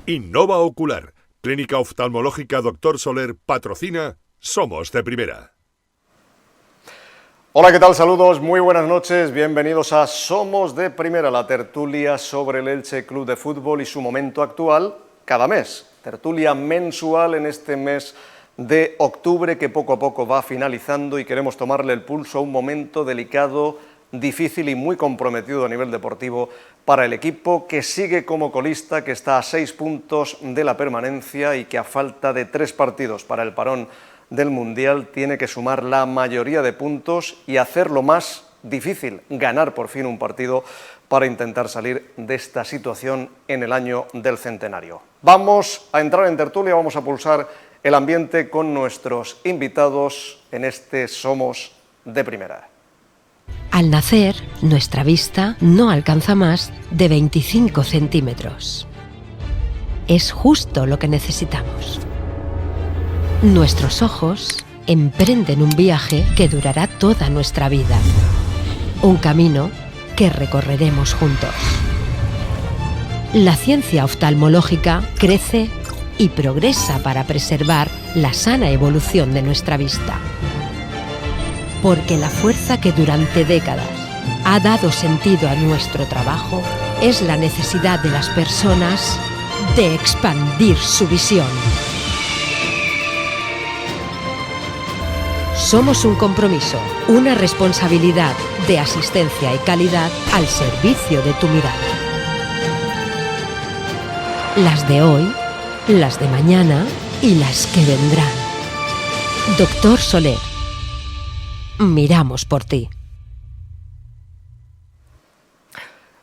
Innova Ocular, Clínica Oftalmológica Dr. Soler, patrocina Somos de Primera. Hola, ¿qué tal? Saludos, muy buenas noches, bienvenidos a Somos de Primera, la tertulia sobre el Elche Club de Fútbol y su momento actual cada mes. Tertulia mensual en este mes de octubre que poco a poco va finalizando y queremos tomarle el pulso a un momento delicado, difícil y muy comprometido a nivel deportivo para el equipo que sigue como colista, que está a 6 puntos de la permanencia y que a falta de 3 partidos para el parón del Mundial tiene que sumar la mayoría de puntos y hacer lo más difícil, ganar por fin un partido para intentar salir de esta situación en el año del centenario. Vamos a entrar en tertulia, vamos a pulsar el ambiente con nuestros invitados en este Somos de Primera. Al nacer, nuestra vista no alcanza más de 25 centímetros. Es justo lo que necesitamos. Nuestros ojos emprenden un viaje que durará toda nuestra vida. Un camino que recorreremos juntos. La ciencia oftalmológica crece y progresa para preservar la sana evolución de nuestra vista. Porque la fuerza que durante décadas ha dado sentido a nuestro trabajo es la necesidad de las personas de expandir su visión. Somos un compromiso, una responsabilidad de asistencia y calidad al servicio de tu mirada. Las de hoy, las de mañana y las que vendrán. Dr. Soler. Miramos por ti.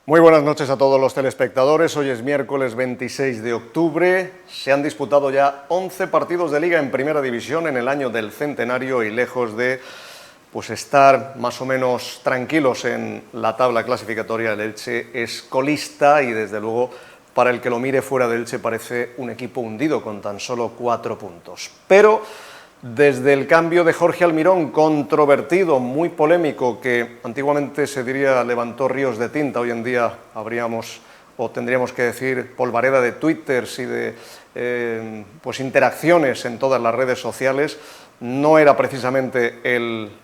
Muy buenas noches a todos los telespectadores. Hoy es miércoles 26 de octubre. Se han disputado ya 11 partidos de Liga en Primera División en el año del centenario y lejos de estar más o menos tranquilos en la tabla clasificatoria, el Elche es colista y desde luego para el que lo mire fuera del Elche parece un equipo hundido con tan solo 4 puntos. Pero desde el cambio de Jorge Almirón, controvertido, muy polémico, que antiguamente se diría levantó ríos de tinta, hoy en día tendríamos que decir polvareda de twitters y de interacciones en todas las redes sociales, no era precisamente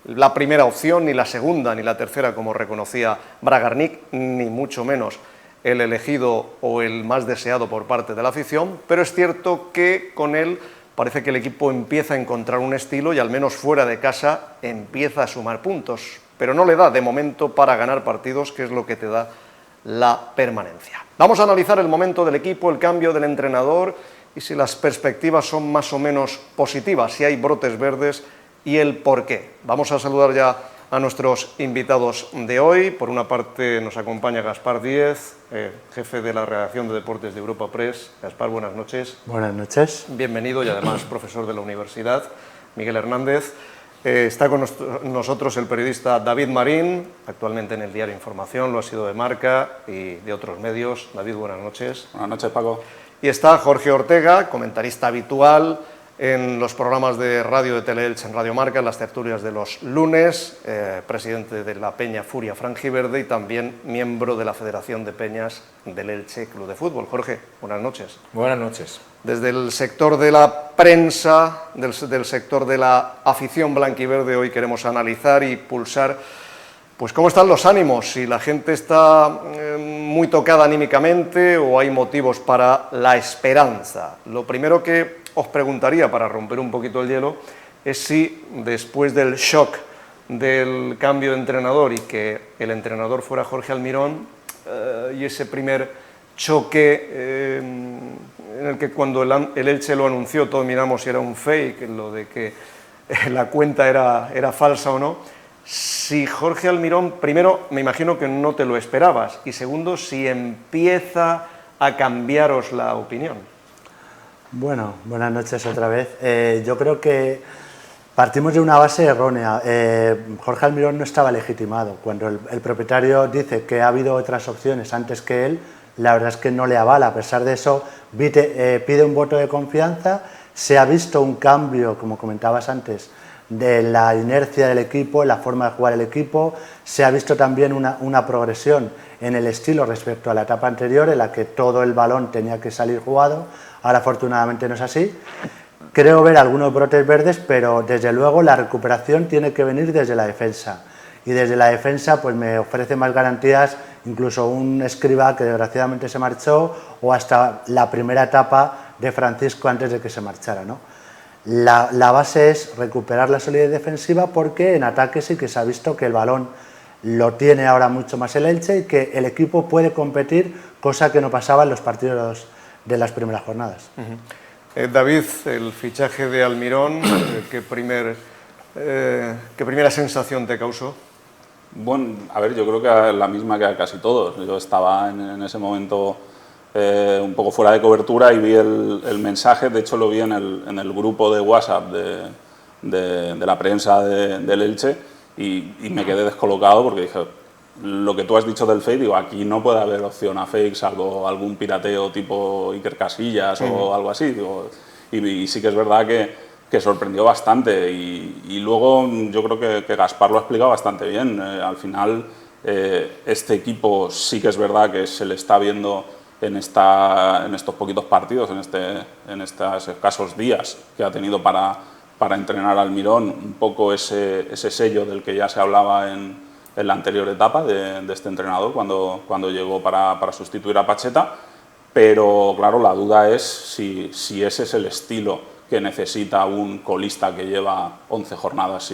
la primera opción, ni la segunda, ni la tercera, como reconocía Bragarnik, ni mucho menos el elegido o el más deseado por parte de la afición, pero es cierto que con él parece que el equipo empieza a encontrar un estilo y al menos fuera de casa empieza a sumar puntos, pero no le da de momento para ganar partidos, que es lo que te da la permanencia. Vamos a analizar el momento del equipo, el cambio del entrenador y si las perspectivas son más o menos positivas, si hay brotes verdes y el por qué. Vamos a saludar ya a nuestros invitados de hoy. Por una parte nos acompaña Gaspar Díez, jefe de la redacción de deportes de Europa Press. Gaspar, buenas noches. Buenas noches. Bienvenido y además profesor de la universidad. Miguel Hernández. Está con nosotros el periodista David Marín, actualmente en el diario Información, lo ha sido de Marca y de otros medios. David, buenas noches. Buenas noches, Paco. Y está Jorge Ortega, comentarista habitual en los programas de radio de Teleelch en Radio Marca, en las tertulias de los lunes, presidente de la Peña Furia Franjiverde y también miembro de la Federación de Peñas del Elche Club de Fútbol. Jorge, buenas noches. Buenas noches. Desde el sector de la prensa, del sector de la afición blanquiverde, hoy queremos analizar y pulsar cómo están los ánimos, si la gente está muy tocada anímicamente o hay motivos para la esperanza. Lo primero que os preguntaría, para romper un poquito el hielo, es si después del shock del cambio de entrenador y que el entrenador fuera Jorge Almirón y ese primer choque en el que cuando el Elche lo anunció todos miramos si era un fake, lo de que la cuenta era falsa o no, si Jorge Almirón, primero me imagino que no te lo esperabas y segundo, si empieza a cambiaros la opinión. Bueno, buenas noches otra vez. Yo creo que partimos de una base errónea. Jorge Almirón no estaba legitimado. Cuando el propietario dice que ha habido otras opciones antes que él, la verdad es que no le avala. A pesar de eso, pide un voto de confianza. Se ha visto un cambio, como comentabas antes, de la inercia del equipo, la forma de jugar el equipo. Se ha visto también una progresión en el estilo respecto a la etapa anterior, en la que todo el balón tenía que salir jugado. Ahora afortunadamente no es así. Creo ver algunos brotes verdes, pero desde luego la recuperación tiene que venir desde la defensa. Y desde la defensa pues me ofrece más garantías incluso un Escribá que desgraciadamente se marchó, o hasta la primera etapa de Francisco antes de que se marchara, ¿no? La base es recuperar la solidez defensiva, porque en ataque sí que se ha visto que el balón lo tiene ahora mucho más el Elche y que el equipo puede competir, cosa que no pasaba en los partidos de las primeras jornadas. David, el fichaje de Almirón, ¿qué primera sensación te causó? Bueno, a ver, yo creo que la misma que a casi todos. Yo estaba en ese momento un poco fuera de cobertura y vi el mensaje. De hecho lo vi en el grupo de WhatsApp de la prensa del Elche y me quedé descolocado, porque dije, lo que tú has dicho del fake, digo, aquí no puede haber opción a fake salvo algún pirateo tipo Iker Casillas o algo así, digo, y sí que es verdad que sorprendió bastante, y luego yo creo que Gaspar lo ha explicado bastante bien. Al final este equipo sí que es verdad que se le está viendo en estos poquitos partidos, en estos escasos días que ha tenido para entrenar al Almirón, un poco ese sello del que ya se hablaba en la anterior etapa de este entrenador cuando llegó para sustituir a Pacheta. Pero claro, la duda es si ese es el estilo que necesita un colista que lleva 11 jornadas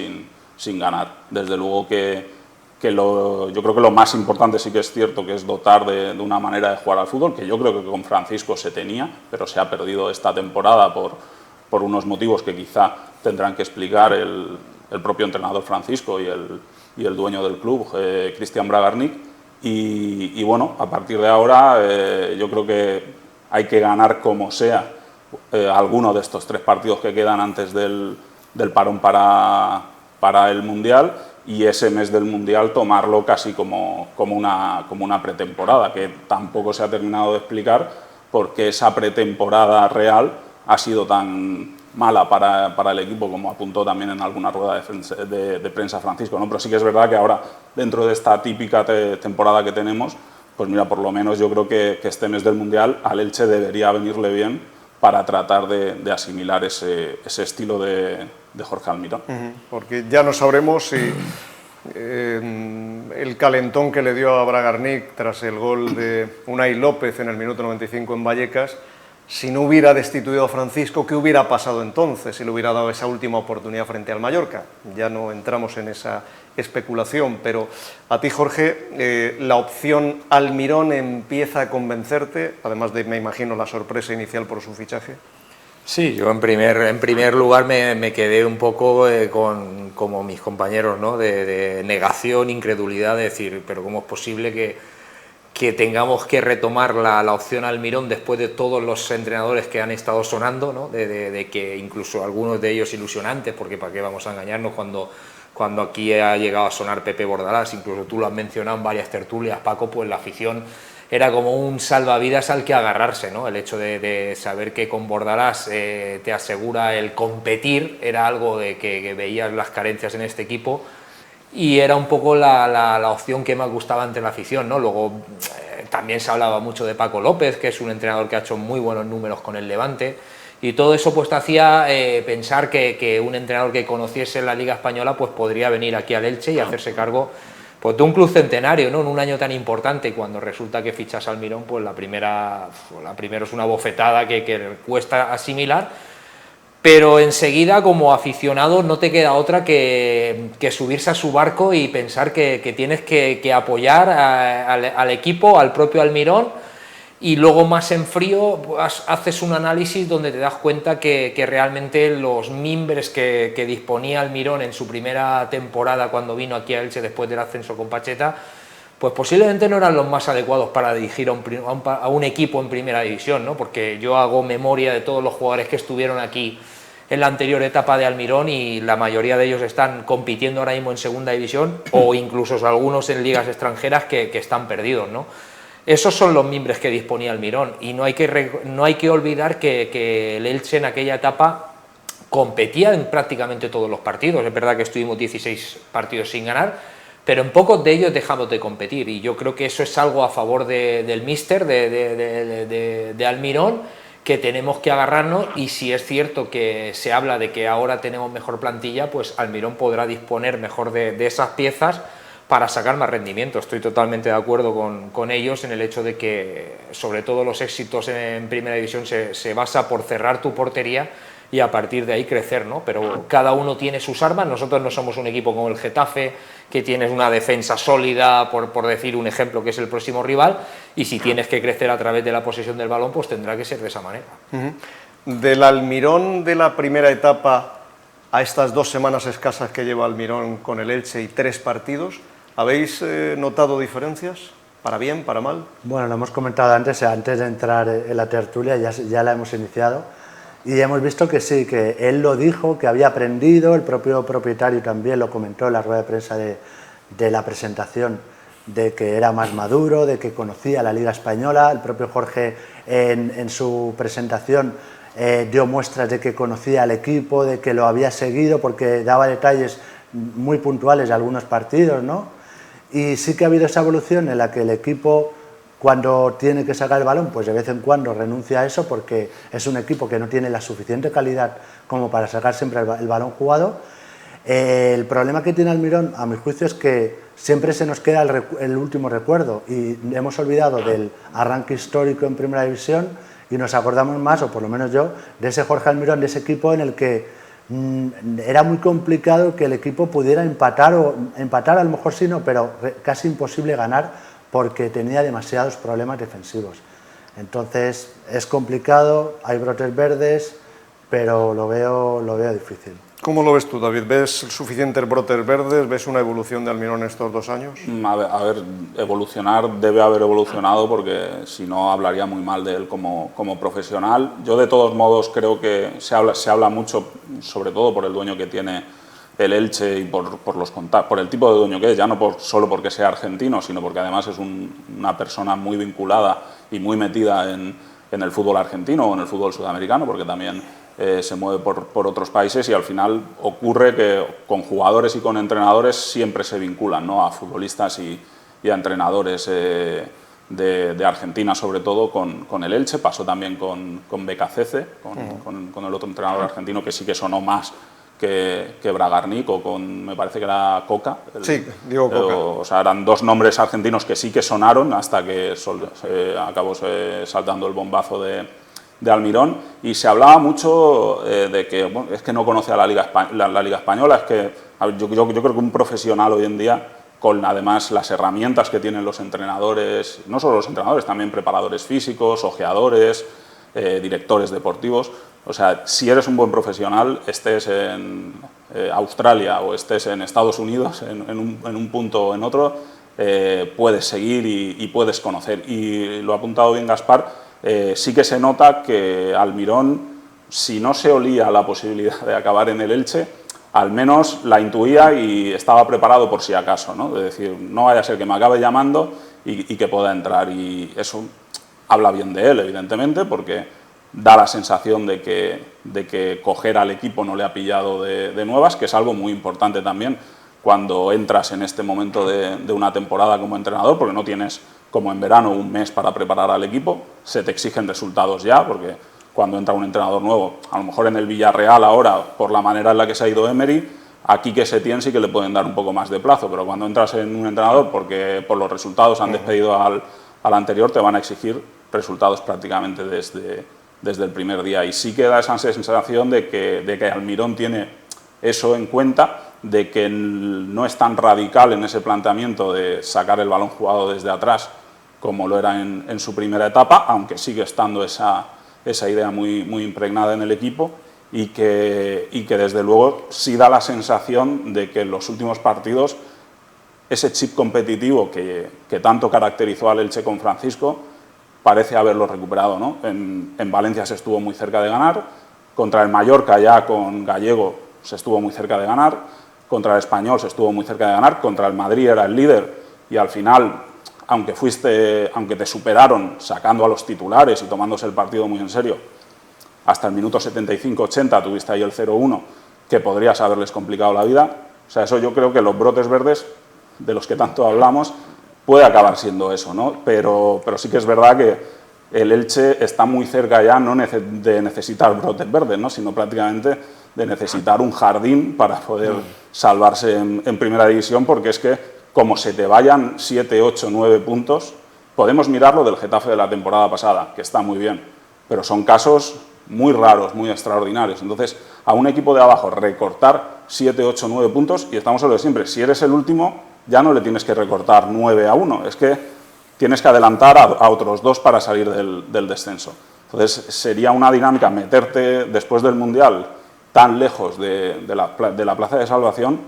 sin ganar. Desde luego yo creo que lo más importante sí que es cierto, que es dotar de una manera de jugar al fútbol, que yo creo que con Francisco se tenía, pero se ha perdido esta temporada por unos motivos que quizá tendrán que explicar el propio entrenador Francisco y el dueño del club, Cristian Bragarnik. Y bueno, a partir de ahora yo creo que hay que ganar como sea alguno de estos 3 partidos que quedan antes del parón para el Mundial, y ese mes del Mundial tomarlo casi como una pretemporada, que tampoco se ha terminado de explicar por qué esa pretemporada real ha sido tan mala para el equipo, como apuntó también en alguna rueda de prensa Francisco, ¿no? Pero sí que es verdad que ahora, dentro de esta típica temporada que tenemos, pues mira, por lo menos yo creo que este mes del Mundial al Elche debería venirle bien para tratar de asimilar ese estilo de Jorge Almirón. Porque ya no sabremos si el calentón que le dio a Bragarnik tras el gol de Unai López en el minuto 95 en Vallecas, si no hubiera destituido a Francisco, ¿qué hubiera pasado entonces si le hubiera dado esa última oportunidad frente al Mallorca? Ya no entramos en esa especulación, pero a ti, Jorge, la opción Almirón empieza a convencerte, además de, me imagino, la sorpresa inicial por su fichaje. Sí, yo en primer lugar me quedé un poco como mis compañeros, ¿no? de negación, incredulidad, de decir, pero ¿cómo es posible que tengamos que retomar la opción Almirón después de todos los entrenadores que han estado sonando, ¿no? de que incluso algunos de ellos ilusionantes, porque para qué vamos a engañarnos cuando aquí ha llegado a sonar Pepe Bordalás, incluso tú lo has mencionado en varias tertulias, Paco, pues la afición era como un salvavidas al que agarrarse, ¿no? El hecho de saber que con Bordalás te asegura el competir era algo de que veías las carencias en este equipo, y era un poco la opción que más gustaba ante la afición, ¿no? Luego también se hablaba mucho de Paco López, que es un entrenador que ha hecho muy buenos números con el Levante, y todo eso pues te hacía pensar que un entrenador que conociese la Liga Española pues podría venir aquí al Elche y hacerse cargo pues de un club centenario, ¿no? En un año tan importante, y cuando resulta que fichas a Almirón, pues la primera es una bofetada que cuesta asimilar. Pero enseguida, como aficionado, no te queda otra que subirse a su barco y pensar que tienes que apoyar al equipo, al propio Almirón, y luego más en frío pues, haces un análisis donde te das cuenta que realmente los mimbres que disponía Almirón en su primera temporada cuando vino aquí a Elche después del ascenso con Pacheta, pues posiblemente no eran los más adecuados para dirigir a un equipo en primera división, ¿no? Porque yo hago memoria de todos los jugadores que estuvieron aquí en la anterior etapa de Almirón, y la mayoría de ellos están compitiendo ahora mismo en segunda división, o incluso algunos en ligas extranjeras que están perdidos, ¿no? Esos son los mimbres que disponía Almirón, y no hay que olvidar que el Elche en aquella etapa competía en prácticamente todos los partidos. Es verdad que estuvimos 16 partidos sin ganar, pero en pocos de ellos dejamos de competir, y yo creo que eso es algo a favor del míster, de Almirón, que tenemos que agarrarnos. Y si es cierto que se habla de que ahora tenemos mejor plantilla, pues Almirón podrá disponer mejor de esas piezas para sacar más rendimiento. Estoy totalmente de acuerdo con ellos en el hecho de que, sobre todo, los éxitos en Primera División se basa por cerrar tu portería y a partir de ahí crecer, ¿no? Pero cada uno tiene sus armas. Nosotros no somos un equipo como el Getafe, que tienes una defensa sólida, por decir un ejemplo, que es el próximo rival, y si tienes que crecer a través de la posesión del balón, pues tendrá que ser de esa manera. Del Almirón de la primera etapa a estas 2 semanas escasas que lleva Almirón con el Elche y 3 partidos, ¿habéis notado diferencias? ¿Para bien, para mal? Bueno, lo hemos comentado antes de entrar en la tertulia, ya la hemos iniciado. Y hemos visto que sí, que él lo dijo, que había aprendido, el propio propietario también lo comentó en la rueda de prensa de la presentación, de que era más maduro, de que conocía la Liga Española. El propio Jorge en su presentación dio muestras de que conocía al equipo, de que lo había seguido, porque daba detalles muy puntuales de algunos partidos, ¿no? Y sí que ha habido esa evolución en la que el equipo, cuando tiene que sacar el balón, pues de vez en cuando renuncia a eso, porque es un equipo que no tiene la suficiente calidad como para sacar siempre el balón jugado. El problema que tiene Almirón, a mi juicio, es que siempre se nos queda el último recuerdo y hemos olvidado del arranque histórico en Primera División y nos acordamos más, o por lo menos yo, de ese Jorge Almirón, de ese equipo en el que era muy complicado que el equipo pudiera empatar, a lo mejor sí, no, pero casi imposible ganar, porque tenía demasiados problemas defensivos. Entonces es complicado, hay brotes verdes, pero lo veo difícil. ¿Cómo lo ves tú, David? ¿Ves suficientes brotes verdes? ¿Ves una evolución de Almirón en estos 2 años? A ver, evolucionar debe haber evolucionado, porque si no hablaría muy mal de él como profesional. Yo de todos modos creo que se habla mucho, sobre todo por el dueño que tiene el Elche y por el tipo de dueño que es, ya no solo porque sea argentino, sino porque además es una persona muy vinculada y muy metida en el fútbol argentino o en el fútbol sudamericano, porque también se mueve por otros países, y al final ocurre que con jugadores y con entrenadores siempre se vinculan, ¿no?, a futbolistas y a entrenadores de Argentina, sobre todo con el Elche. Pasó también con Becacece, con el otro entrenador argentino, que sí que sonó más que Bragarnik, o me parece que era Coca. Sí, digo Coca. O sea, eran 2 nombres argentinos que sí que sonaron hasta que acabó saltando el bombazo de Almirón, y se hablaba mucho de que, bueno, es que no conoce a la Liga Española. Es que yo creo que un profesional hoy en día, con además las herramientas que tienen los entrenadores, no solo los entrenadores, también preparadores físicos, ojeadores, directores deportivos. O sea, si eres un buen profesional, estés en Australia o estés en Estados Unidos, en un punto o en otro, puedes seguir y puedes conocer. Y lo ha apuntado bien Gaspar, sí que se nota que Almirón, si no se olía la posibilidad de acabar en el Elche, al menos la intuía y estaba preparado por si acaso, ¿no? De decir, no vaya a ser que me acabe llamando y que pueda entrar. Y eso habla bien de él, evidentemente, porque da la sensación de que coger al equipo no le ha pillado de nuevas, que es algo muy importante también cuando entras en este momento de una temporada como entrenador, porque no tienes, como en verano, un mes para preparar al equipo, se te exigen resultados ya, porque cuando entra un entrenador nuevo, a lo mejor en el Villarreal ahora, por la manera en la que se ha ido Emery, aquí que Setién sí que le pueden dar un poco más de plazo, pero cuando entras en un entrenador, porque por los resultados han despedido al anterior, te van a exigir resultados prácticamente desde el primer día. Y sí que da esa sensación de que Almirón tiene eso en cuenta, de que no es tan radical en ese planteamiento de sacar el balón jugado desde atrás como lo era en su primera etapa, aunque sigue estando esa idea muy impregnada en el equipo, y que desde luego sí da la sensación de que en los últimos partidos ese chip competitivo que tanto caracterizó al Elche con Francisco parece haberlo recuperado, ¿no? En Valencia se estuvo muy cerca de ganar, contra el Mallorca ya con Gallego se estuvo muy cerca de ganar, contra el Español se estuvo muy cerca de ganar, contra el Madrid era el líder y al final, aunque te superaron sacando a los titulares y tomándose el partido muy en serio, hasta el minuto 75-80 tuviste ahí el 0-1 que podrías haberles complicado la vida. O sea, eso yo creo que los brotes verdes los que tanto hablamos, puede acabar siendo eso, ¿no? Pero sí que es verdad que el Elche está muy cerca ya no de necesitar brotes verdes, ¿no? Sino prácticamente de necesitar un jardín para poder salvarse en primera división, porque es que como se te vayan 7, 8, 9 puntos, podemos mirar lo del Getafe de la temporada pasada, que está muy bien, pero son casos muy raros, muy extraordinarios. Entonces, a un equipo de abajo recortar 7, 8, 9 puntos, y estamos en lo de siempre, si eres el último, ya no le tienes que recortar 9-1, es que tienes que adelantar a otros 2 para salir del descenso. Entonces, sería una dinámica meterte después del Mundial tan lejos de la plaza de salvación,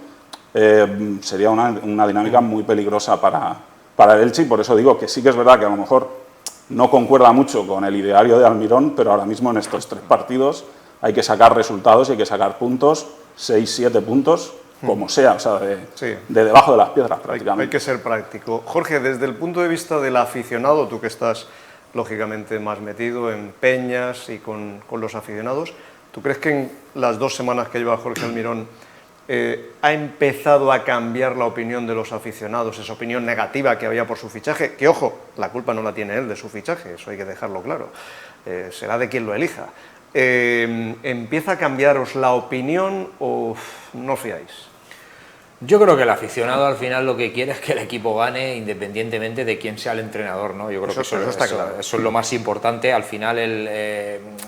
sería una dinámica muy peligrosa para el Elche, y por eso digo que sí que es verdad que a lo mejor no concuerda mucho con el ideario de Almirón, pero ahora mismo en estos 3 partidos hay que sacar resultados y hay que sacar puntos, 6, 7 puntos, como sea, o sea, de debajo de las piedras prácticamente. Hay que ser práctico. Jorge, desde el punto de vista del aficionado, tú que estás lógicamente más metido en peñas y con los aficionados, ¿tú crees que en las 2 semanas que lleva Jorge Almirón ha empezado a cambiar la opinión de los aficionados, esa opinión negativa que había por su fichaje? Que, ojo, la culpa no la tiene él de su fichaje, eso hay que dejarlo claro, será de quien lo elija. ¿Empieza a cambiaros la opinión o no os fiáis? Yo creo que el aficionado al final lo que quiere es que el equipo gane independientemente de quién sea el entrenador, ¿no? Yo creo que eso está claro. Eso es lo más importante. Al final,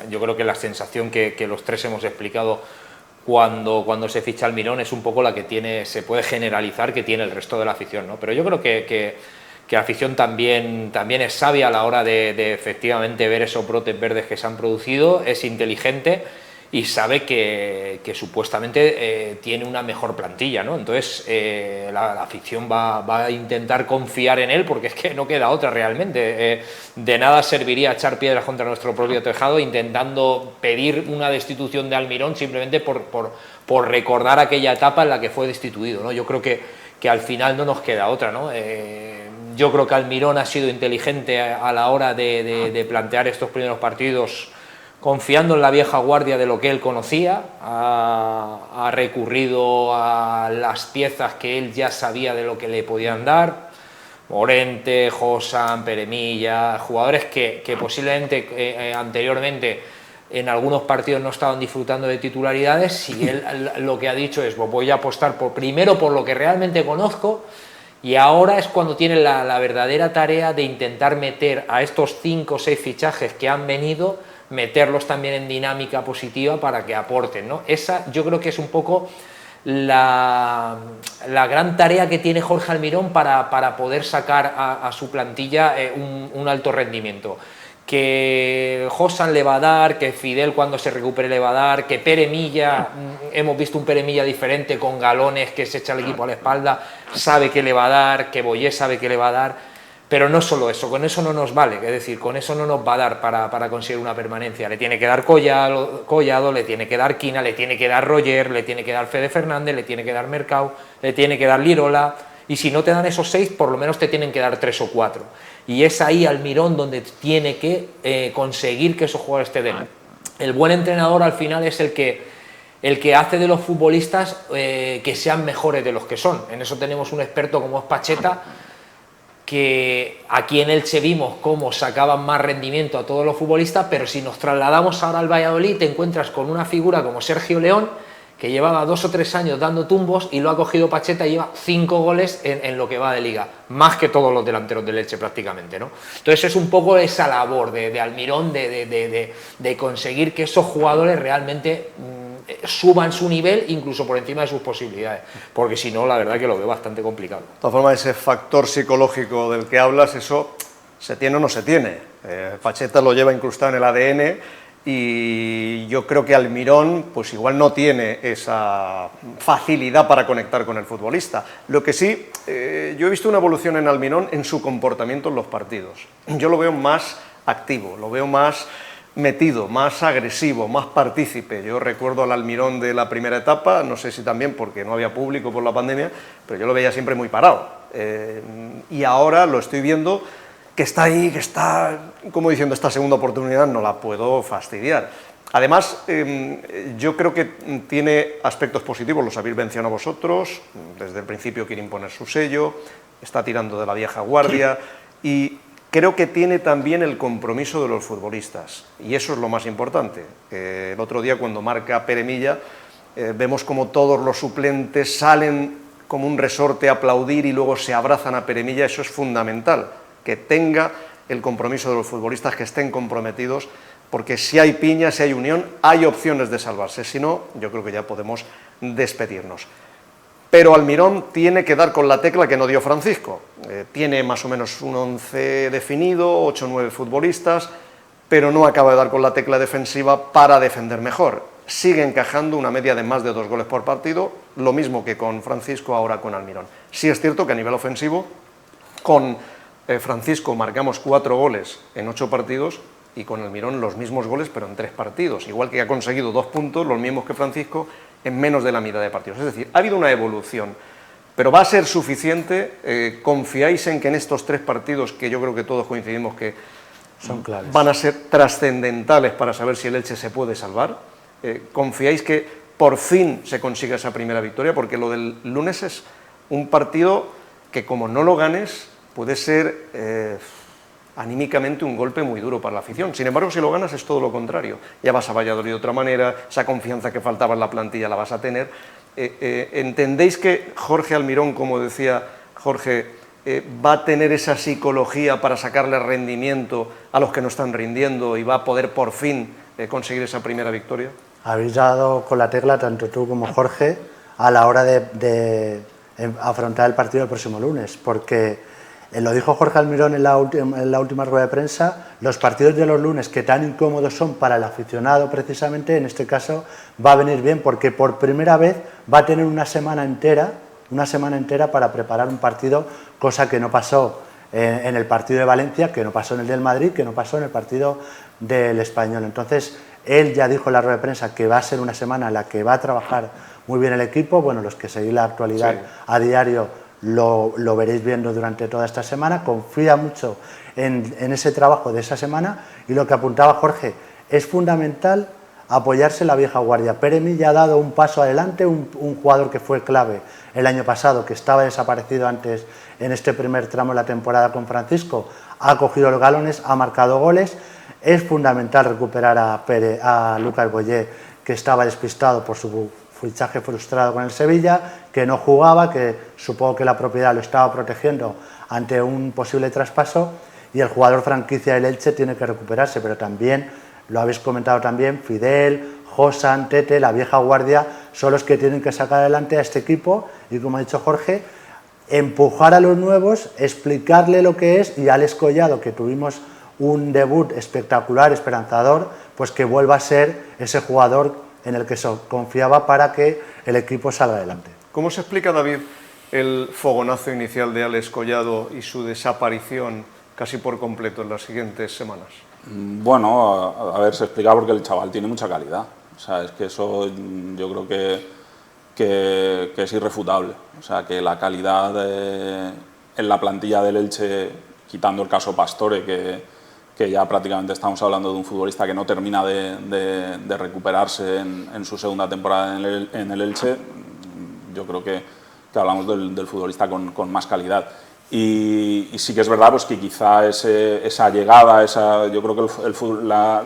yo creo que la sensación que los 3 hemos explicado cuando se ficha Almirón es un poco la que se puede generalizar que tiene el resto de la afición, ¿no? Pero yo creo que la afición también es sabia a la hora de efectivamente ver esos brotes verdes que se han producido, es inteligente y sabe que supuestamente tiene una mejor plantilla, ¿no? Entonces la afición va a intentar confiar en él, porque es que no queda otra realmente. De nada serviría echar piedras contra nuestro propio tejado intentando pedir una destitución de Almirón simplemente por recordar aquella etapa en la que fue destituido, ¿no? Yo creo que al final no nos queda otra, ¿no? Yo creo que Almirón ha sido inteligente a la hora de plantear estos primeros partidos, confiando en la vieja guardia de lo que él conocía, ha recurrido a las piezas que él ya sabía de lo que le podían dar, Morente, Josan, Peremilla, jugadores que posiblemente anteriormente en algunos partidos no estaban disfrutando de titularidades, y él lo que ha dicho es: voy a apostar primero por lo que realmente conozco, y ahora es cuando tiene la verdadera tarea de intentar meter a estos 5 o 6 fichajes que han venido, meterlos también en dinámica positiva para que aporten, ¿no? Esa yo creo que es un poco la gran tarea que tiene Jorge Almirón para poder sacar a su plantilla un alto rendimiento. Que Josan le va a dar, que Fidel cuando se recupere le va a dar, que Peremilla, hemos visto un Peremilla diferente con galones que se echa el equipo a la espalda, sabe que le va a dar, que Boyé sabe que le va a dar. Pero no solo eso, con eso no nos vale, es decir, con eso no nos va a dar para conseguir una permanencia. Le tiene que dar Collado, le tiene que dar Quina, le tiene que dar Roger, le tiene que dar Fede Fernández, le tiene que dar Mercado, le tiene que dar Lirola, y si no te dan esos 6, por lo menos te tienen que dar 3 o 4. Y es ahí Almirón donde tiene que conseguir que esos jugadores te den. El buen entrenador al final es el que hace de los futbolistas que sean mejores de los que son. En eso tenemos un experto como es Pacheta, que aquí en Elche vimos cómo sacaban más rendimiento a todos los futbolistas, pero si nos trasladamos ahora al Valladolid te encuentras con una figura como Sergio León, que llevaba 2 o 3 años dando tumbos, y lo ha cogido Pacheta y lleva 5 goles en lo que va de liga, más que todos los delanteros del Elche prácticamente, ¿no? Entonces es un poco esa labor de Almirón de conseguir que esos jugadores realmente suban su nivel incluso por encima de sus posibilidades, porque si no, la verdad que lo veo bastante complicado. De todas formas, ese factor psicológico del que hablas, eso se tiene o no se tiene. Pacheta lo lleva incrustado en el ADN, y yo creo que Almirón pues igual no tiene esa facilidad para conectar con el futbolista. Lo que sí, yo he visto una evolución en Almirón en su comportamiento en los partidos. Yo lo veo más activo, lo veo más metido, más agresivo, más partícipe. Yo recuerdo al Almirón de la primera etapa, no sé si también porque no había público por la pandemia, pero yo lo veía siempre muy parado. Y ahora lo estoy viendo que está ahí, que está como diciendo: esta segunda oportunidad no la puedo fastidiar. Además, yo creo que tiene aspectos positivos, los habéis mencionado vosotros, desde el principio quiere imponer su sello, está tirando de la vieja guardia y creo que tiene también el compromiso de los futbolistas y eso es lo más importante. El otro día cuando marca Pere Milla vemos como todos los suplentes salen como un resorte a aplaudir y luego se abrazan a Pere Milla, eso es fundamental, que tenga el compromiso de los futbolistas, que estén comprometidos, porque si hay piña, si hay unión, hay opciones de salvarse, si no, yo creo que ya podemos despedirnos. Pero Almirón tiene que dar con la tecla que no dio Francisco, tiene más o menos un 11 definido, 8 o 9 futbolistas, pero no acaba de dar con la tecla defensiva para defender mejor. Sigue encajando una media de más de 2 goles por partido, lo mismo que con Francisco, ahora con Almirón. Sí es cierto que a nivel ofensivo, con Francisco marcamos 4 goles en 8 partidos y con Almirón los mismos goles pero en 3 partidos, igual que ha conseguido 2 puntos, los mismos que Francisco, en menos de la mitad de partidos. Es decir, ha habido una evolución, pero va a ser suficiente. ¿Confiáis en que en estos 3 partidos, que yo creo que todos coincidimos que son claves, van a ser trascendentales para saber si el Elche se puede salvar? ¿Confiáis que por fin se consiga esa primera victoria? Porque lo del lunes es un partido que, como no lo ganes, puede ser anímicamente un golpe muy duro para la afición. Sin embargo, si lo ganas es todo lo contrario. Ya vas a Valladolid de otra manera, esa confianza que faltaba en la plantilla la vas a tener. ¿Entendéis que Jorge Almirón, como decía Jorge, va a tener esa psicología para sacarle rendimiento a los que no están rindiendo y va a poder por fin conseguir esa primera victoria? Habéis dado con la tecla, tanto tú como Jorge, a la hora de afrontar el partido el próximo lunes, porque lo dijo Jorge Almirón en la última rueda de prensa, los partidos de los lunes, que tan incómodos son para el aficionado precisamente, en este caso va a venir bien, porque por primera vez va a tener una semana entera para preparar un partido, cosa que no pasó en el partido de Valencia, que no pasó en el del Madrid, que no pasó en el partido del Español. Entonces, él ya dijo en la rueda de prensa que va a ser una semana en la que va a trabajar muy bien el equipo. Bueno, los que seguís la actualidad a diario lo veréis viendo durante toda esta semana. Confía mucho en ese trabajo de esa semana, y lo que apuntaba Jorge, es fundamental apoyarse en la vieja guardia. Pere Milla ha dado un paso adelante, un jugador que fue clave el año pasado, que estaba desaparecido antes en este primer tramo de la temporada con Francisco, ha cogido los galones, ha marcado goles. Es fundamental recuperar a Lucas Boyé, que estaba despistado por su fichaje frustrado con el Sevilla, que no jugaba, que supongo que la propiedad lo estaba protegiendo ante un posible traspaso, y el jugador franquicia del Elche tiene que recuperarse, pero también, lo habéis comentado también, Fidel, Josan, Tete, la vieja guardia, son los que tienen que sacar adelante a este equipo y, como ha dicho Jorge, empujar a los nuevos, explicarle lo que es, y a Alex Collado, que tuvimos un debut espectacular, esperanzador, pues que vuelva a ser ese jugador en el que se confiaba para que el equipo salga adelante. ¿Cómo se explica, David, el fogonazo inicial de Alex Collado y su desaparición casi por completo en las siguientes semanas? Bueno, a ver, se explica porque el chaval tiene mucha calidad. O sea, es que eso yo creo que es irrefutable. O sea, que la calidad en la plantilla del Elche, quitando el caso Pastore, que ya prácticamente estamos hablando de un futbolista que no termina de recuperarse en su segunda temporada en el Elche, yo creo que hablamos del futbolista con más calidad. Y sí que es verdad pues, que quizá esa llegada, yo creo que la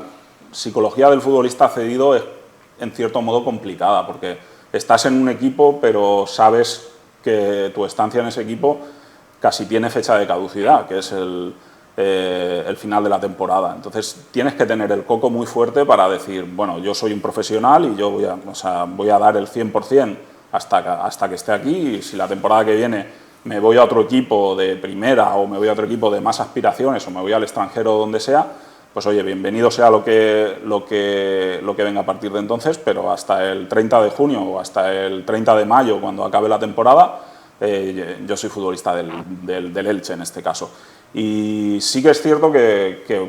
psicología del futbolista cedido es en cierto modo complicada, porque estás en un equipo pero sabes que tu estancia en ese equipo casi tiene fecha de caducidad, que es el final de la temporada. Entonces tienes que tener el coco muy fuerte para decir, bueno, yo soy un profesional y yo voy a dar el 100% hasta que esté aquí, y si la temporada que viene me voy a otro equipo de primera o me voy a otro equipo de más aspiraciones o me voy al extranjero o donde sea, pues oye, bienvenido sea lo que venga a partir de entonces, pero hasta el 30 de junio o hasta el 30 de mayo, cuando acabe la temporada, yo soy futbolista del Elche en este caso. Y sí que es cierto que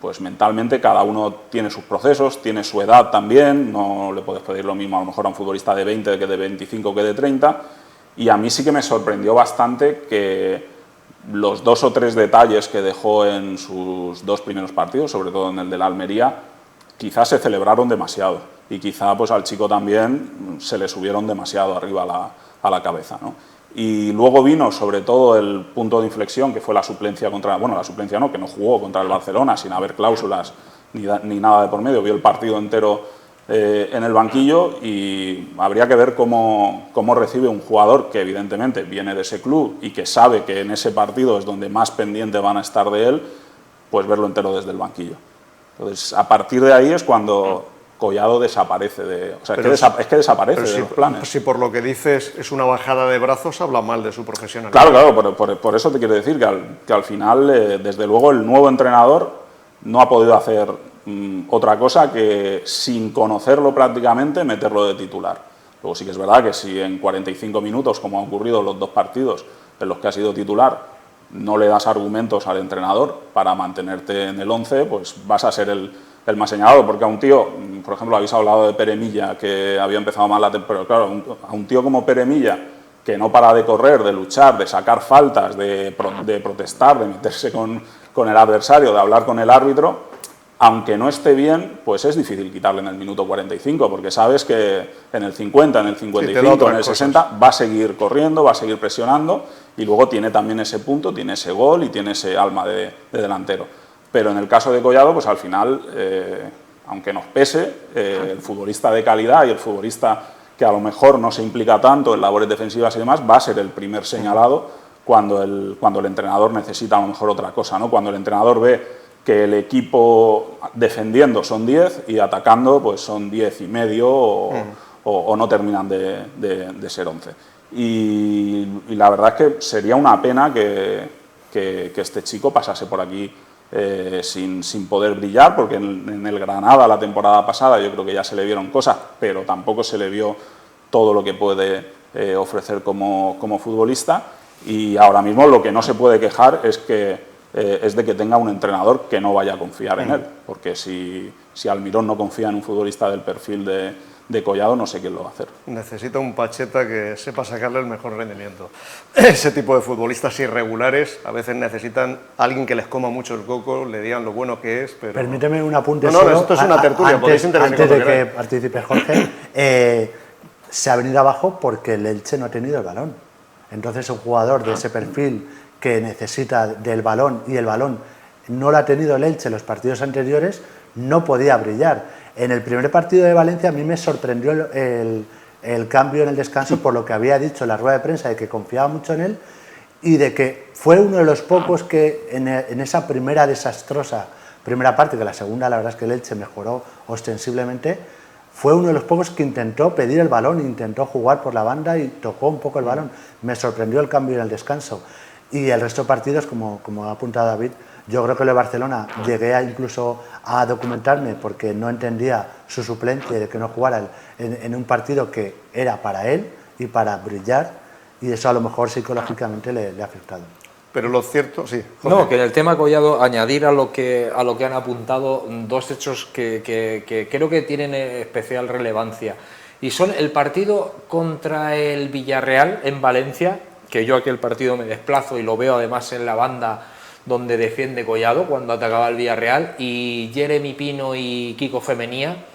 pues mentalmente cada uno tiene sus procesos, tiene su edad también, no le puedes pedir lo mismo a lo mejor a un futbolista de 20 que de 25 que de 30, y a mí sí que me sorprendió bastante que los 2 o 3 detalles que dejó en sus 2 primeros partidos, sobre todo en el de la Almería, quizás se celebraron demasiado y quizá pues al chico también se le subieron demasiado arriba a la cabeza, ¿no? Y luego vino sobre todo el punto de inflexión, que fue la suplencia la suplencia no, que no jugó contra el Barcelona sin haber cláusulas ni nada de por medio, vio el partido entero en el banquillo, y habría que ver cómo recibe un jugador que evidentemente viene de ese club y que sabe que en ese partido es donde más pendiente van a estar de él, pues verlo entero desde el banquillo. Entonces, a partir de ahí es cuando Collado desaparece es que desaparece de los planes. Si por lo que dices es una bajada de brazos, habla mal de su profesionalidad. Claro, por eso te quiero decir que al final, desde luego, el nuevo entrenador no ha podido hacer otra cosa que, sin conocerlo prácticamente, meterlo de titular. Luego sí que es verdad que si en 45 minutos, como ha ocurrido en los 2 partidos en los que ha sido titular, no le das argumentos al entrenador para mantenerte en el 11, pues vas a ser el más señalado, porque a un tío, por ejemplo, habéis hablado de Pere Milla, que había empezado mal la temporada, pero claro, a un tío como Pere Milla, que no para de correr, de luchar, de sacar faltas, de protestar, de meterse con el adversario, de hablar con el árbitro, aunque no esté bien, pues es difícil quitarle en el minuto 45, porque sabes que en el 50, en el 55, en el 60 va a seguir corriendo, va a seguir presionando, y luego tiene también ese punto, tiene ese gol y tiene ese alma de delantero. Pero en el caso de Collado, pues al final, aunque nos pese, el futbolista de calidad y el futbolista que a lo mejor no se implica tanto en labores defensivas y demás, va a ser el primer señalado cuando el entrenador necesita a lo mejor otra cosa, ¿no? Cuando el entrenador ve que el equipo defendiendo son 10 y atacando pues son 10 y medio o no terminan de ser 11. Y la verdad es que sería una pena que este chico pasase por aquí sin poder brillar, porque en el Granada la temporada pasada yo creo que ya se le vieron cosas, pero tampoco se le vio todo lo que puede ofrecer como futbolista, y ahora mismo lo que no se puede quejar es de que tenga un entrenador que no vaya a confiar en él, porque si Almirón no confía en un futbolista del perfil de Collado, no sé quién lo va a hacer. Necesita un Pacheta que sepa sacarle el mejor rendimiento. Ese tipo de futbolistas irregulares a veces necesitan alguien que les coma mucho el coco, le digan lo bueno que es, pero... Permíteme un apunte No, esto es una tertulia, podéis intervenir antes de cuando que queráis. participe Jorge. Se ha venido abajo porque el Elche no ha tenido el balón. Entonces, un jugador de ese perfil que necesita del balón, y el balón no lo ha tenido el Elche en los partidos anteriores, no podía brillar. En el primer partido de Valencia a mí me sorprendió el cambio en el descanso, por lo que había dicho en la rueda de prensa, de que confiaba mucho en él, y de que fue uno de los pocos que en esa desastrosa primera parte, que la segunda la verdad es que el Elche mejoró ostensiblemente, fue uno de los pocos que intentó pedir el balón, intentó jugar por la banda y tocó un poco el balón. Me sorprendió el cambio en el descanso. Y el resto de partidos, como ha apuntado David, yo creo que lo de Barcelona llegué incluso a documentarme porque no entendía su suplencia de que no jugara en un partido que era para él y para brillar, y eso a lo mejor psicológicamente le ha afectado. Pero lo cierto, sí. Jorge. No, que en el tema Collado, añadir a lo que han apuntado 2 hechos que creo que tienen especial relevancia, y son el partido contra el Villarreal en Valencia, que yo aquel partido me desplazo y lo veo además en la banda donde defiende Collado cuando atacaba el Villarreal, y Jeremy Pino y Kiko Femenía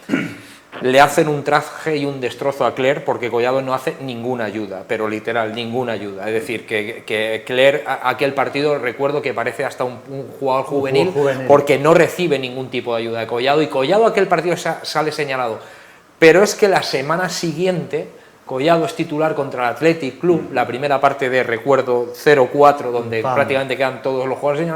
le hacen un traje y un destrozo a Clerc, porque Collado no hace ninguna ayuda, pero literal, ninguna ayuda. Es decir, que Clerc, aquel partido, recuerdo que parece hasta un jugador juvenil, porque no recibe ningún tipo de ayuda de Collado, y Collado aquel partido sale señalado. Pero es que la semana siguiente Collado es titular contra el Athletic Club, la primera parte de, recuerdo, 0-4, donde prácticamente quedan todos los jugadores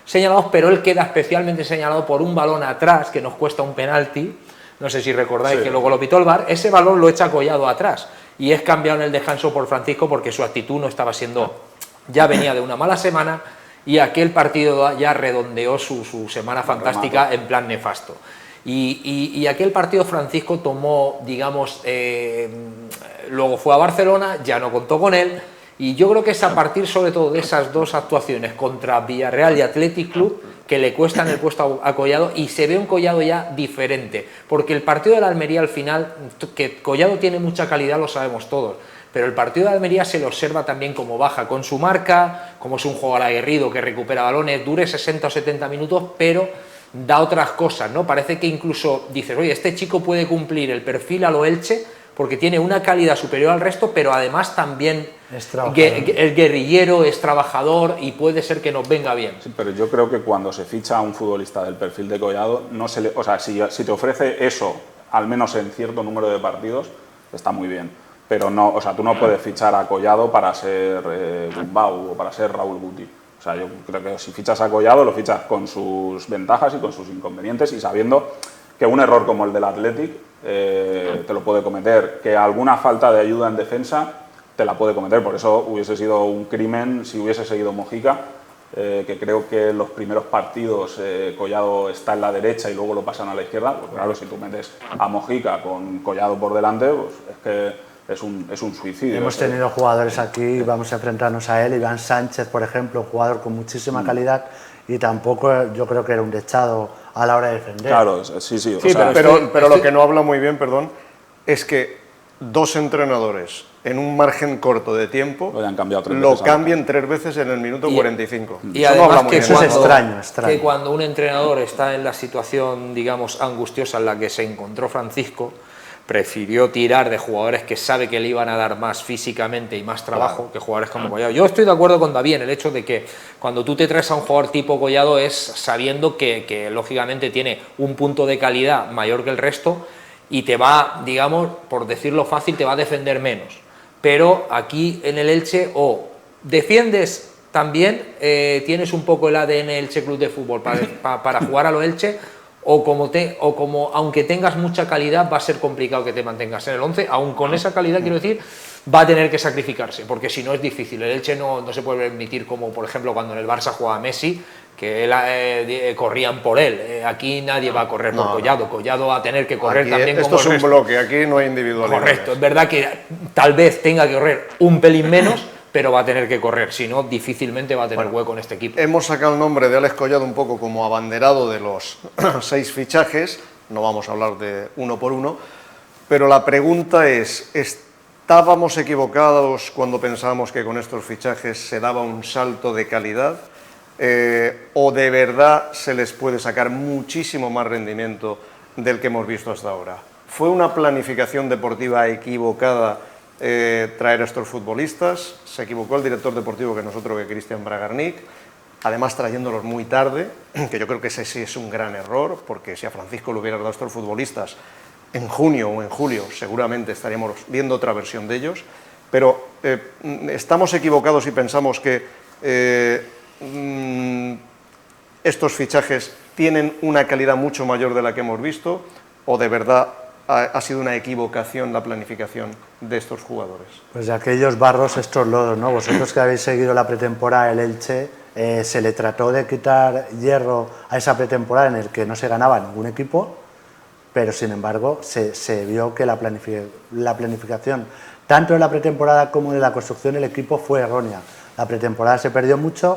señalados, pero él queda especialmente señalado por un balón atrás que nos cuesta un penalti. No sé si recordáis, sí, que luego lo pitó el VAR. Ese balón lo echa Collado atrás y es cambiado en el descanso por Francisco, porque su actitud no estaba siendo... Ya venía de una mala semana, y aquel partido ya redondeó su semana fantástica en plan nefasto. Y aquel partido Francisco tomó, digamos, luego fue a Barcelona, ya no contó con él, y yo creo que es a partir sobre todo de esas 2 actuaciones contra Villarreal y Athletic Club que le cuestan el puesto a Collado, y se ve un Collado ya diferente, porque el partido de la Almería al final, que Collado tiene mucha calidad lo sabemos todos, pero el partido de Almería se lo observa también como baja con su marca, como es un jugador aguerrido que recupera balones, dure 60 o 70 minutos, pero da otras cosas, ¿no? Parece que incluso dices, oye, este chico puede cumplir el perfil a lo Elche porque tiene una calidad superior al resto, pero además también es guerrillero, es trabajador y puede ser que nos venga bien. Sí, pero yo creo que cuando se ficha a un futbolista del perfil de Collado, no se le, o sea, si te ofrece eso, al menos en cierto número de partidos, está muy bien. Pero no, o sea, tú no puedes fichar a Collado para ser Gumbau o para ser Raúl Guti. O sea, yo creo que si fichas a Collado, lo fichas con sus ventajas y con sus inconvenientes y sabiendo que un error como el del Athletic te lo puede cometer, que alguna falta de ayuda en defensa te la puede cometer. Por eso hubiese sido un crimen si hubiese seguido Mojica, que creo que en los primeros partidos Collado está en la derecha y luego lo pasan a la izquierda. Pues claro, si tú metes a Mojica con Collado por delante, pues es que es un suicidio. Hemos tenido jugadores aquí, vamos a enfrentarnos a él, Iván Sánchez, por ejemplo, un jugador con muchísima calidad y tampoco yo creo que era un dechado a la hora de defender. Claro, sí. Sí, pero lo que no habla muy bien, perdón, es que dos entrenadores en un margen corto de tiempo lo cambien 3 veces en el minuto 45. Y además que eso es extraño. Que cuando un entrenador está en la situación, digamos, angustiosa en la que se encontró Francisco, prefirió tirar de jugadores que sabe que le iban a dar más físicamente y más trabajo que jugadores como Collado. Yo estoy de acuerdo con David en el hecho de que cuando tú te traes a un jugador tipo Collado es sabiendo que lógicamente tiene un punto de calidad mayor que el resto y te va, digamos, por decirlo fácil, te va a defender menos. Pero aquí en el Elche o defiendes también, tienes un poco el ADN Elche Club de Fútbol para jugar a lo Elche, o como aunque tengas mucha calidad va a ser complicado que te mantengas en el 11, aun con esa calidad quiero decir, va a tener que sacrificarse, porque si no es difícil. El Elche no se puede permitir como por ejemplo cuando en el Barça jugaba Messi, que él, corrían por él. Aquí nadie va a correr por Collado, Collado va a tener que correr aquí también esto como es un bloque, aquí no hay individualidades. Correcto, es verdad que tal vez tenga que correr un pelín menos, pero va a tener que correr, si no, difícilmente va a tener hueco en este equipo. Hemos sacado el nombre de Alex Collado un poco como abanderado de los 6 fichajes, no vamos a hablar de uno por uno, pero la pregunta es, ¿estábamos equivocados cuando pensábamos que con estos fichajes se daba un salto de calidad? ¿O de verdad se les puede sacar muchísimo más rendimiento del que hemos visto hasta ahora? ¿Fue una planificación deportiva equivocada traer a estos futbolistas? ¿Se equivocó el director deportivo que nosotros, que Cristian Bragarnik? Además trayéndolos muy tarde, que yo creo que ese sí es un gran error, porque si a Francisco le hubiera dado a estos futbolistas en junio o en julio, seguramente estaríamos viendo otra versión de ellos, pero ¿estamos equivocados si pensamos que estos fichajes tienen una calidad mucho mayor de la que hemos visto, o de verdad ha sido una equivocación la planificación de estos jugadores? Pues de aquellos barros estos lodos, ¿no? Vosotros que habéis seguido la pretemporada del Elche, se le trató de quitar hierro a esa pretemporada en el que no se ganaba ningún equipo, pero sin embargo se vio que la planificación, tanto de la pretemporada como de la construcción del equipo, fue errónea. La pretemporada se perdió mucho,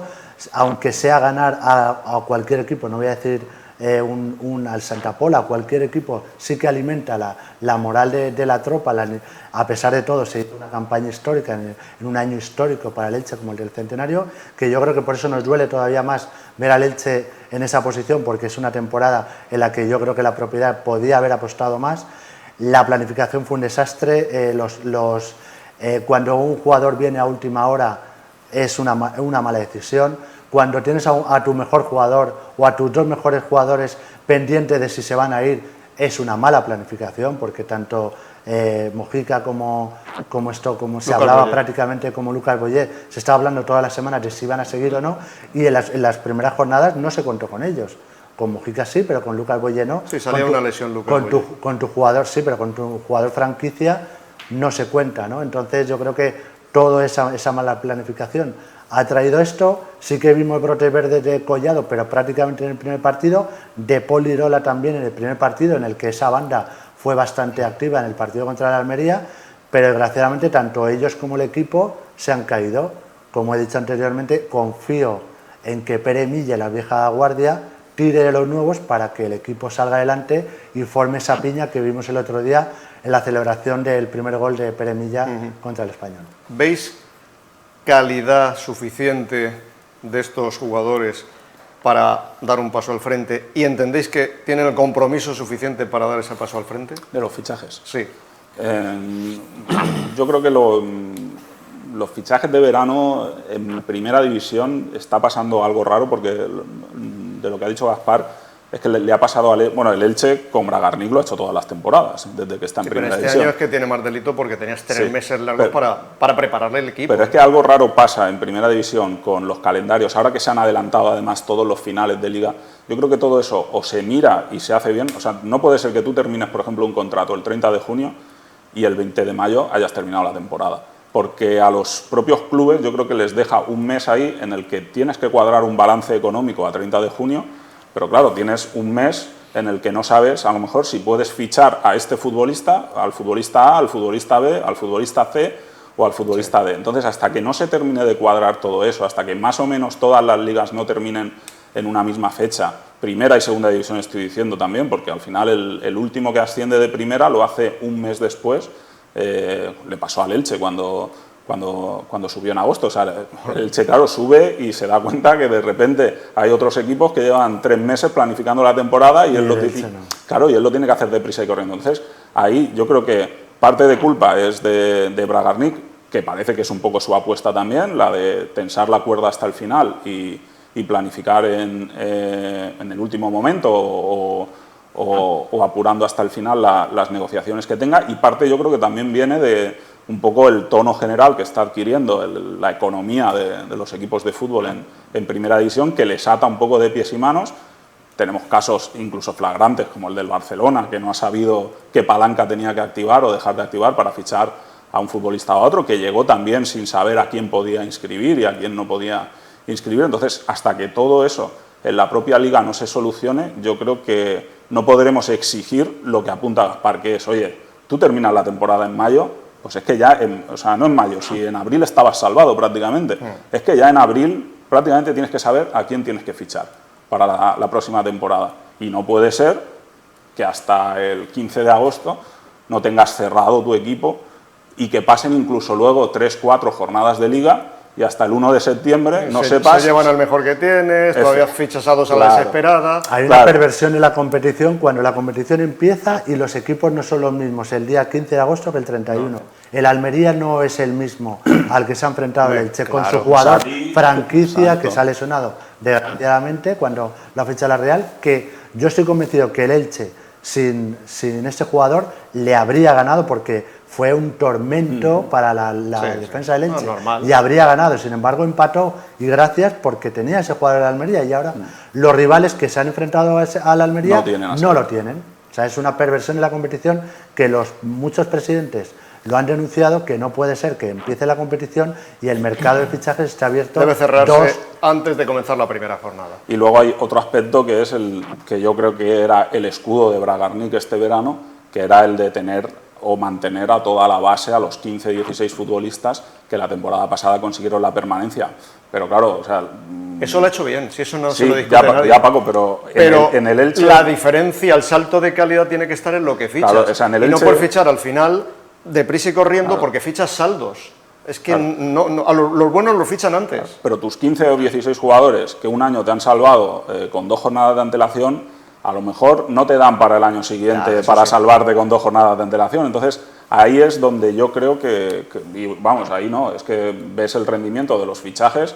aunque sea ganar a cualquier equipo, no voy a decir al Santa Pola, cualquier equipo, sí que alimenta la moral de la tropa. A pesar de todo, se hizo una campaña histórica en un año histórico para el Elche como el del centenario, que yo creo que por eso nos duele todavía más ver al Elche en esa posición, porque es una temporada en la que yo creo que la propiedad podía haber apostado más. La planificación fue un desastre. Cuando un jugador viene a última hora es una mala decisión. Cuando tienes a tu mejor jugador o a tus 2 mejores jugadores pendientes de si se van a ir, es una mala planificación, porque tanto Mojica como se hablaba Boyer, prácticamente como Lucas Boyer, se estaba hablando todas las semanas de si iban a seguir o no, y en las primeras jornadas no se contó con ellos. Con Mojica sí, pero con Lucas Boyer no. Sí, salía una lesión Lucas Boyer. Con tu jugador sí, pero con tu jugador franquicia no se cuenta, ¿no? Entonces yo creo que toda esa mala planificación ha traído esto. Sí que vimos brotes verdes de Collado, pero prácticamente en el primer partido, de Pol Lirola también en el primer partido, en el que esa banda fue bastante activa en el partido contra la Almería, pero desgraciadamente tanto ellos como el equipo se han caído. Como he dicho anteriormente, confío en que Pere Milla, la vieja guardia, tire de los nuevos para que el equipo salga adelante y forme esa piña que vimos el otro día en la celebración del primer gol de Pere Milla contra el Español. ¿Veis calidad suficiente de estos jugadores para dar un paso al frente y entendéis que tienen el compromiso suficiente para dar ese paso al frente? De los fichajes. Sí. Yo creo que los fichajes de verano en primera división está pasando algo raro, porque de lo que ha dicho Gaspar es que le ha pasado el Elche con Bragarnik lo ha hecho todas las temporadas desde que está en primera Pero división. año es que tiene más delito porque tenías 3 Sí, meses largos para prepararle el equipo. Pero es que algo raro pasa en primera división con los calendarios, ahora que se han adelantado además todos los finales de liga. Yo creo que todo eso o se mira y se hace bien, o sea, no puede ser que tú termines, por ejemplo, un contrato el 30 de junio y el 20 de mayo hayas terminado la temporada. Porque a los propios clubes yo creo que les deja un mes ahí en el que tienes que cuadrar un balance económico a 30 de junio, pero claro, tienes un mes en el que no sabes a lo mejor si puedes fichar a este futbolista, al futbolista A, al futbolista B, al futbolista C o al futbolista D. Entonces, hasta que no se termine de cuadrar todo eso, hasta que más o menos todas las ligas no terminen en una misma fecha, primera y segunda división estoy diciendo también, porque al final el último que asciende de primera lo hace un mes después, le pasó al Elche cuando subió en agosto. O sea, el Elche, claro, sube y se da cuenta que de repente hay otros equipos que llevan 3 meses planificando la temporada y él lo tiene que hacer deprisa y corriendo. Entonces, ahí yo creo que parte de culpa es de Bragarnik, que parece que es un poco su apuesta también, la de tensar la cuerda hasta el final y planificar en el último momento o apurando hasta el final las negociaciones que tenga, y parte yo creo que también viene de un poco el tono general que está adquiriendo la economía de los equipos de fútbol en primera división, que les ata un poco de pies y manos. Tenemos casos incluso flagrantes como el del Barcelona, que no ha sabido qué palanca tenía que activar o dejar de activar para fichar a un futbolista o a otro, que llegó también sin saber a quién podía inscribir y a quién no podía inscribir. Entonces, hasta que todo eso en la propia liga no se solucione, yo creo que no podremos exigir lo que apunta Gaspar, que es, oye, tú terminas la temporada en mayo, pues es que ya, o sea, no en mayo, si en abril estabas salvado prácticamente, es que ya en abril prácticamente tienes que saber a quién tienes que fichar para la próxima temporada. Y no puede ser que hasta el 15 de agosto no tengas cerrado tu equipo y que pasen incluso luego 3, 4 jornadas de liga y hasta el 1 de septiembre no sepas... Se llevan al mejor que tienes, todavía fichas a 2 a la desesperada... Hay una perversión en la competición cuando la competición empieza y los equipos no son los mismos el día 15 de agosto que el 31. El Almería no es el mismo al que se ha enfrentado el Elche con su jugador franquicia que sale sonado desgraciadamente cuando la ficha la Real, que yo estoy convencido que el Elche sin este jugador le habría ganado, porque fue un tormento para la defensa del Elche y habría ganado. Sin embargo, empató, y gracias, porque tenía ese jugador de la Almería, y ahora los rivales que se han enfrentado a la Almería no lo tienen. O sea, es una perversión en la competición que muchos presidentes lo han denunciado, que no puede ser que empiece la competición y el mercado de fichajes esté abierto. Debe cerrarse antes de comenzar la primera jornada. Y luego hay otro aspecto que es el que yo creo que era el escudo de Bragarnik este verano, que era el de tener o mantener a toda la base, a los 15, 16 futbolistas que la temporada pasada consiguieron la permanencia. Pero claro, o sea... Eso lo ha hecho bien, si eso no sí, se lo discute nadie. ya, Paco, pero en el Elche... la diferencia, el salto de calidad tiene que estar en lo que fichas. Claro, o sea, en el y no Elche... por fichar al final deprisa y corriendo, porque fichas saldos. Es que a los buenos los fichan antes. Claro, pero tus 15 o 16 jugadores que un año te han salvado con 2 jornadas de antelación, a lo mejor no te dan para el año siguiente para salvarte con 2 jornadas de antelación. Entonces, ahí es donde yo creo y vamos, ahí no, es que ves el rendimiento de los fichajes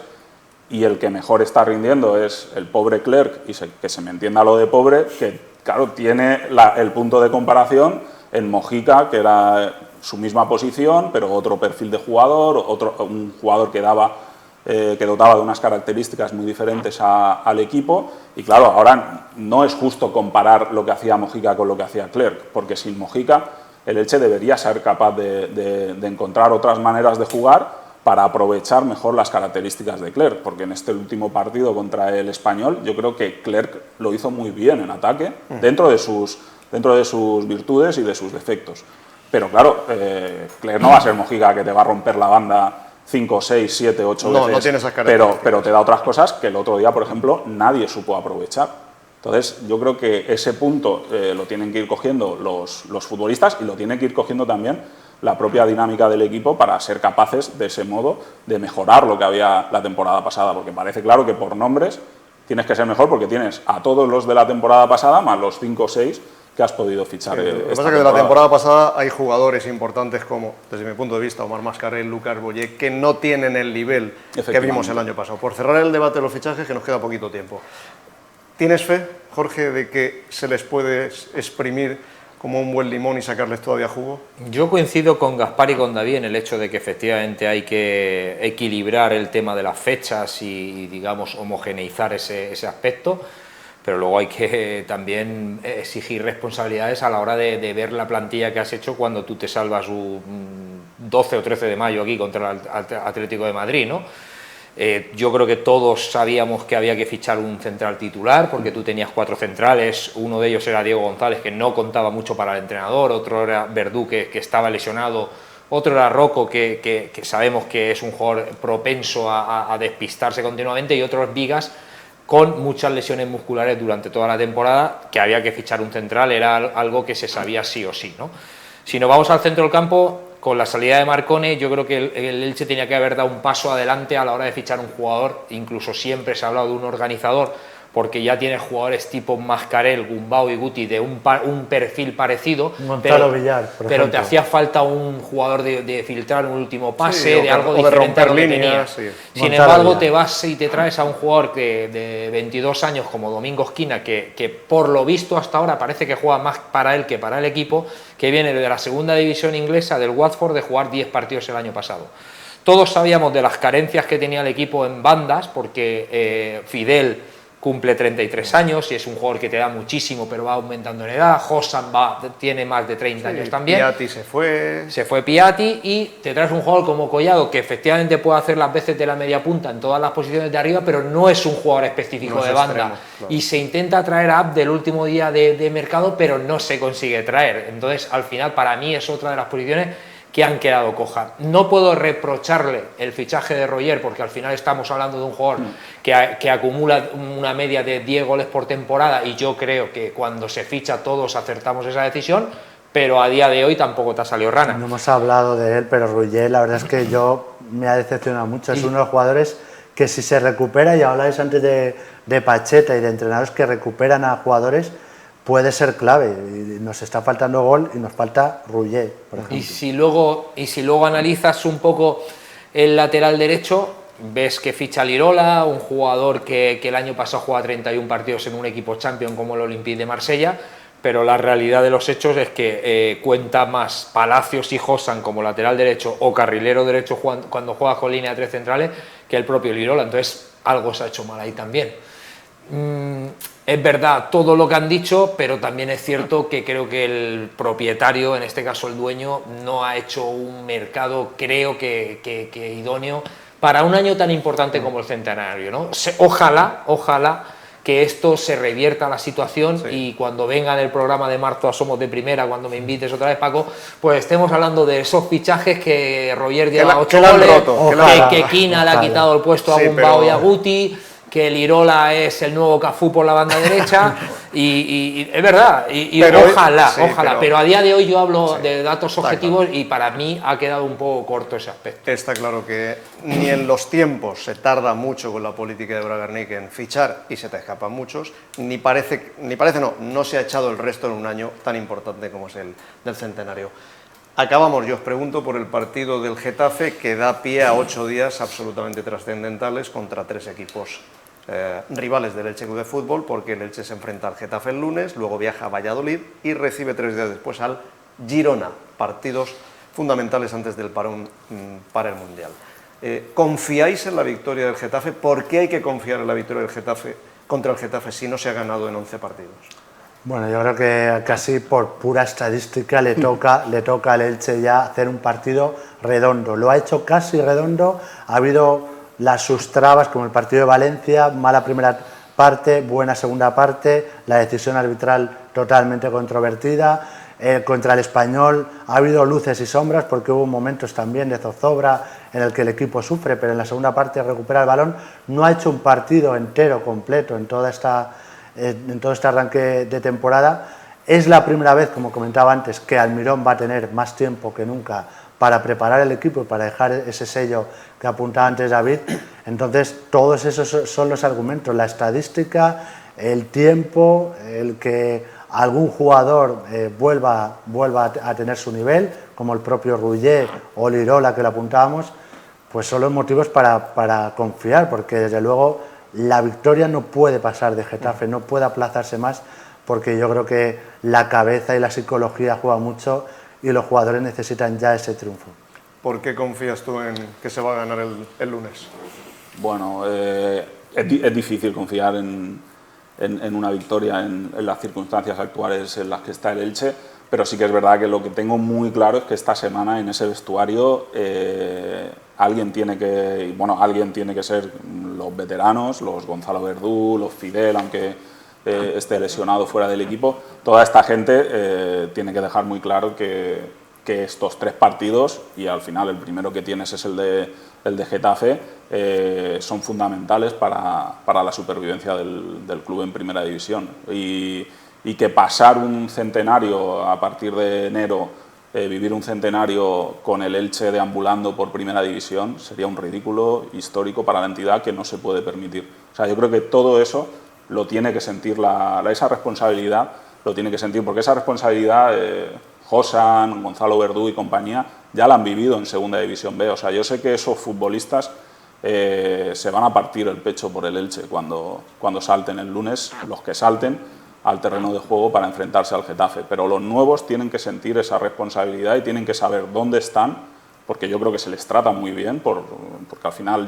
y el que mejor está rindiendo es el pobre Clerc, y que se me entienda lo de pobre, que claro, tiene el punto de comparación en Mojica, que era su misma posición, pero otro perfil de jugador, un jugador que dotaba de unas características muy diferentes al equipo. Y claro, ahora no es justo comparar lo que hacía Mojica con lo que hacía Clerc, porque sin Mojica el Elche debería ser capaz de encontrar otras maneras de jugar para aprovechar mejor las características de Clerc, porque en este último partido contra el Español yo creo que Clerc lo hizo muy bien en ataque, dentro de sus virtudes y de sus defectos. Pero claro, Clerc no va a ser Mojica que te va a romper la banda 5, 6, 7, 8 veces, no tiene esas características. pero te da otras cosas que el otro día, por ejemplo, nadie supo aprovechar. Entonces, yo creo que ese punto lo tienen que ir cogiendo los futbolistas, y lo tiene que ir cogiendo también la propia dinámica del equipo, para ser capaces, de ese modo, de mejorar lo que había la temporada pasada, porque parece claro que por nombres tienes que ser mejor porque tienes a todos los de la temporada pasada más los 5 o 6 que has podido fichar. Lo que pasa es que de la temporada pasada hay jugadores importantes como, desde mi punto de vista, Omar Mascarell, Lucas Boyé, que no tienen el nivel que vimos el año pasado. Por cerrar el debate de los fichajes, que nos queda poquito tiempo. ¿Tienes fe, Jorge, de que se les puede exprimir como un buen limón y sacarles todavía jugo? Yo coincido con Gaspar y con David en el hecho de que efectivamente hay que equilibrar el tema de las fechas y digamos, homogeneizar ese aspecto, pero luego hay que también exigir responsabilidades a la hora de ver la plantilla que has hecho cuando tú te salvas un 12 o 13 de mayo aquí contra el Atlético de Madrid, ¿no? Yo creo que todos sabíamos que había que fichar un central titular, porque tú tenías 4 centrales, uno de ellos era Diego González, que no contaba mucho para el entrenador, otro era Verdú, que estaba lesionado, otro era Rocco, que sabemos que es un jugador propenso a despistarse continuamente, y otro es Vigas, con muchas lesiones musculares durante toda la temporada, que había que fichar un central, era algo que se sabía sí o sí, ¿no? Si nos vamos al centro del campo, con la salida de Marcone, yo creo que el Elche tenía que haber dado un paso adelante a la hora de fichar un jugador. Incluso siempre se ha hablado de un organizador, porque ya tiene jugadores tipo Mascarell, Gumbau y Guti de un perfil parecido, Villar, pero te hacía falta un jugador de filtrar un último pase, sí, de algo diferente a lo que tenía. Sí. Sin embargo, te vas y te traes a un jugador de 22 años como Domingo Esquina, que por lo visto hasta ahora parece que juega más para él que para el equipo, que viene de la segunda división inglesa del Watford, de jugar 10 partidos el año pasado. Todos sabíamos de las carencias que tenía el equipo en bandas, porque Fidel cumple 33 años y es un jugador que te da muchísimo, pero va aumentando en edad. Hossam tiene más de 30 años también. Piatti se fue Piatti, y te traes un jugador como Collado, que efectivamente puede hacer las veces de la media punta en todas las posiciones de arriba, pero no es un jugador específico de banda. Extremo, claro. Y se intenta traer a Abde el último día de mercado, pero no se consigue traer. Entonces, al final, para mí es otra de las posiciones que han quedado cojas. No puedo reprocharle el fichaje de Roger, porque al final estamos hablando de un jugador que acumula una media de 10 goles por temporada, y yo creo que cuando se ficha todos acertamos esa decisión, pero a día de hoy tampoco te ha salido rana. No hemos hablado de él, pero Roger, la verdad es que me ha decepcionado mucho. Es uno de los jugadores que, si se recupera, y habláis antes de Pacheta y de entrenadores que recuperan a jugadores, puede ser clave. Y nos está faltando gol y nos falta Roger, por ejemplo. Y si luego analizas un poco el lateral derecho, ves que ficha Lirola, un jugador que el año pasado juega 31 partidos en un equipo champion como el Olympique de Marsella, pero la realidad de los hechos es que cuenta más Palacios y Hossam como lateral derecho o carrilero derecho cuando juega con línea de 3 centrales que el propio Lirola. Entonces algo se ha hecho mal ahí también. Es verdad todo lo que han dicho, pero también es cierto que creo que el propietario, en este caso el dueño, no ha hecho un mercado, creo que idóneo para un año tan importante como el centenario, ¿no? Ojalá que esto se revierta la situación, y cuando venga en el programa de marzo a Somos de Primera, cuando me invites otra vez, Paco, pues estemos hablando de esos fichajes que Roger lleva 8 goles, que Quina le ha quitado el puesto a Gumbau y a Guti, que el Lirola es el nuevo Cafú por la banda derecha, y es verdad, pero a día de hoy yo hablo de datos objetivos, y para mí ha quedado un poco corto ese aspecto. Está claro que ni en los tiempos se tarda mucho con la política de Bragarnik en fichar, y se te escapan muchos, no se ha echado el resto en un año tan importante como es el del centenario. Acabamos, yo os pregunto, por el partido del Getafe, que da pie a 8 días absolutamente trascendentales contra 3 equipos rivales del Elche Club de Fútbol, porque el Elche se enfrenta al Getafe el lunes, luego viaja a Valladolid y recibe 3 días después al Girona, partidos fundamentales antes del parón para el Mundial. ¿Confiáis en la victoria del Getafe? ¿Por qué hay que confiar en la victoria del Getafe contra el Getafe si no se ha ganado en 11 partidos? Bueno, yo creo que casi por pura estadística le toca al Elche ya hacer un partido redondo. Lo ha hecho casi redondo, ha habido sus trabas, como el partido de Valencia, mala primera parte, buena segunda parte, la decisión arbitral totalmente controvertida. Contra el Español ha habido luces y sombras, porque hubo momentos también de zozobra en el que el equipo sufre, pero en la segunda parte recupera el balón. No ha hecho un partido entero, completo, en todo este arranque de temporada. Es la primera vez, como comentaba antes, que Almirón va a tener más tiempo que nunca para preparar el equipo y para dejar ese sello que apuntaba antes David. Entonces, todos esos son los argumentos, la estadística, el tiempo, el que algún jugador vuelva a tener su nivel, como el propio Rullet o Lirola, que lo apuntábamos, pues son los motivos para confiar, porque desde luego la victoria no puede pasar de Getafe, no puede aplazarse más, porque yo creo que la cabeza y la psicología juegan mucho y los jugadores necesitan ya ese triunfo. ¿Por qué confías tú en que se va a ganar el lunes? Bueno, es difícil confiar en una victoria en las circunstancias actuales en las que está el Elche, pero sí que es verdad que lo que tengo muy claro es que esta semana en ese vestuario alguien tiene que ser los veteranos, los Gonzalo Verdú, los Fidel, aunque esté lesionado fuera del equipo. Toda esta gente tiene que dejar muy claro que estos 3 partidos, y al final el primero que tienes es el de Getafe, son fundamentales para la supervivencia del club en Primera División. Y que pasar un centenario a partir de enero, vivir un centenario con el Elche deambulando por Primera División, sería un ridículo histórico para la entidad que no se puede permitir. O sea, yo creo que todo eso lo tiene que sentir, esa responsabilidad lo tiene que sentir, porque esa responsabilidad Josan, Gonzalo Verdú y compañía ya la han vivido en Segunda División B. O sea, yo sé que esos futbolistas se van a partir el pecho por el Elche cuando salten el lunes, los que salten al terreno de juego para enfrentarse al Getafe. Pero los nuevos tienen que sentir esa responsabilidad y tienen que saber dónde están, porque yo creo que se les trata muy bien, porque al final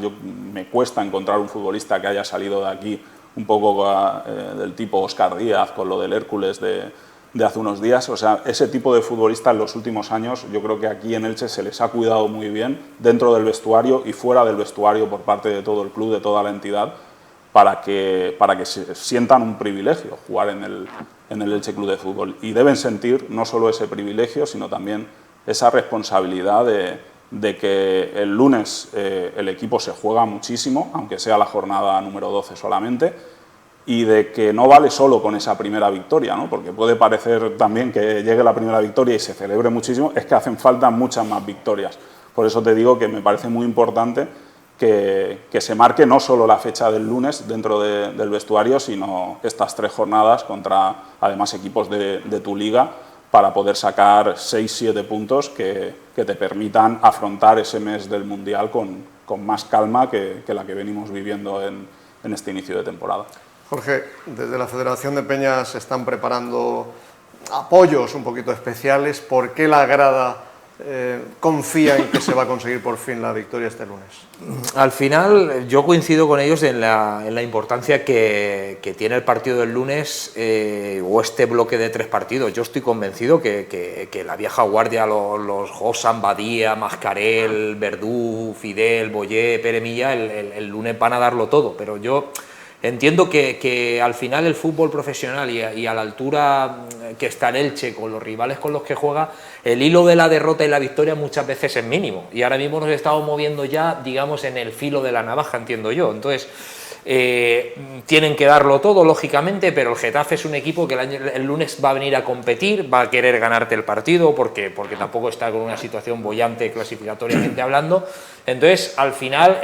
me cuesta encontrar un futbolista que haya salido de aquí un poco del tipo Óscar Díaz, con lo del Hércules de hace unos días. O sea, ese tipo de futbolistas en los últimos años, yo creo que aquí en Elche se les ha cuidado muy bien, dentro del vestuario y fuera del vestuario, por parte de todo el club, de toda la entidad, para que se sientan un privilegio jugar en el Elche Club de Fútbol. Y deben sentir no solo ese privilegio, sino también esa responsabilidad de que el lunes el equipo se juega muchísimo, aunque sea la jornada número 12 solamente, y de que no vale solo con esa primera victoria, ¿no? Porque puede parecer también que llegue la primera victoria y se celebre muchísimo, es que hacen falta muchas más victorias. Por eso te digo que me parece muy importante que se marque no solo la fecha del lunes dentro del vestuario, sino estas 3 jornadas contra, además, equipos de tu liga, para poder sacar 6-7 puntos que te permitan afrontar ese mes del Mundial con más calma que la que venimos viviendo en este inicio de temporada. Jorge, desde la Federación de Peñas se están preparando apoyos un poquito especiales. ¿Por qué la grada confía en que se va a conseguir por fin la victoria este lunes? Al final yo coincido con ellos en la importancia que tiene el partido del lunes, o este bloque de 3 partidos. Yo estoy convencido que la vieja guardia, los Josan, Badía, Mascarell, Verdú, Fidel, Boyé, Pere Milla, el lunes van a darlo todo, pero yo entiendo que al final el fútbol profesional y a la altura que está el Elche, con los rivales con los que juega, el hilo de la derrota y la victoria muchas veces es mínimo, y ahora mismo nos estamos moviendo ya, digamos, en el filo de la navaja, entiendo yo. Entonces tienen que darlo todo, lógicamente, pero el Getafe es un equipo que el lunes va a venir a competir, va a querer ganarte el partido, porque tampoco está con una situación boyante clasificatoriamente hablando. Entonces, al final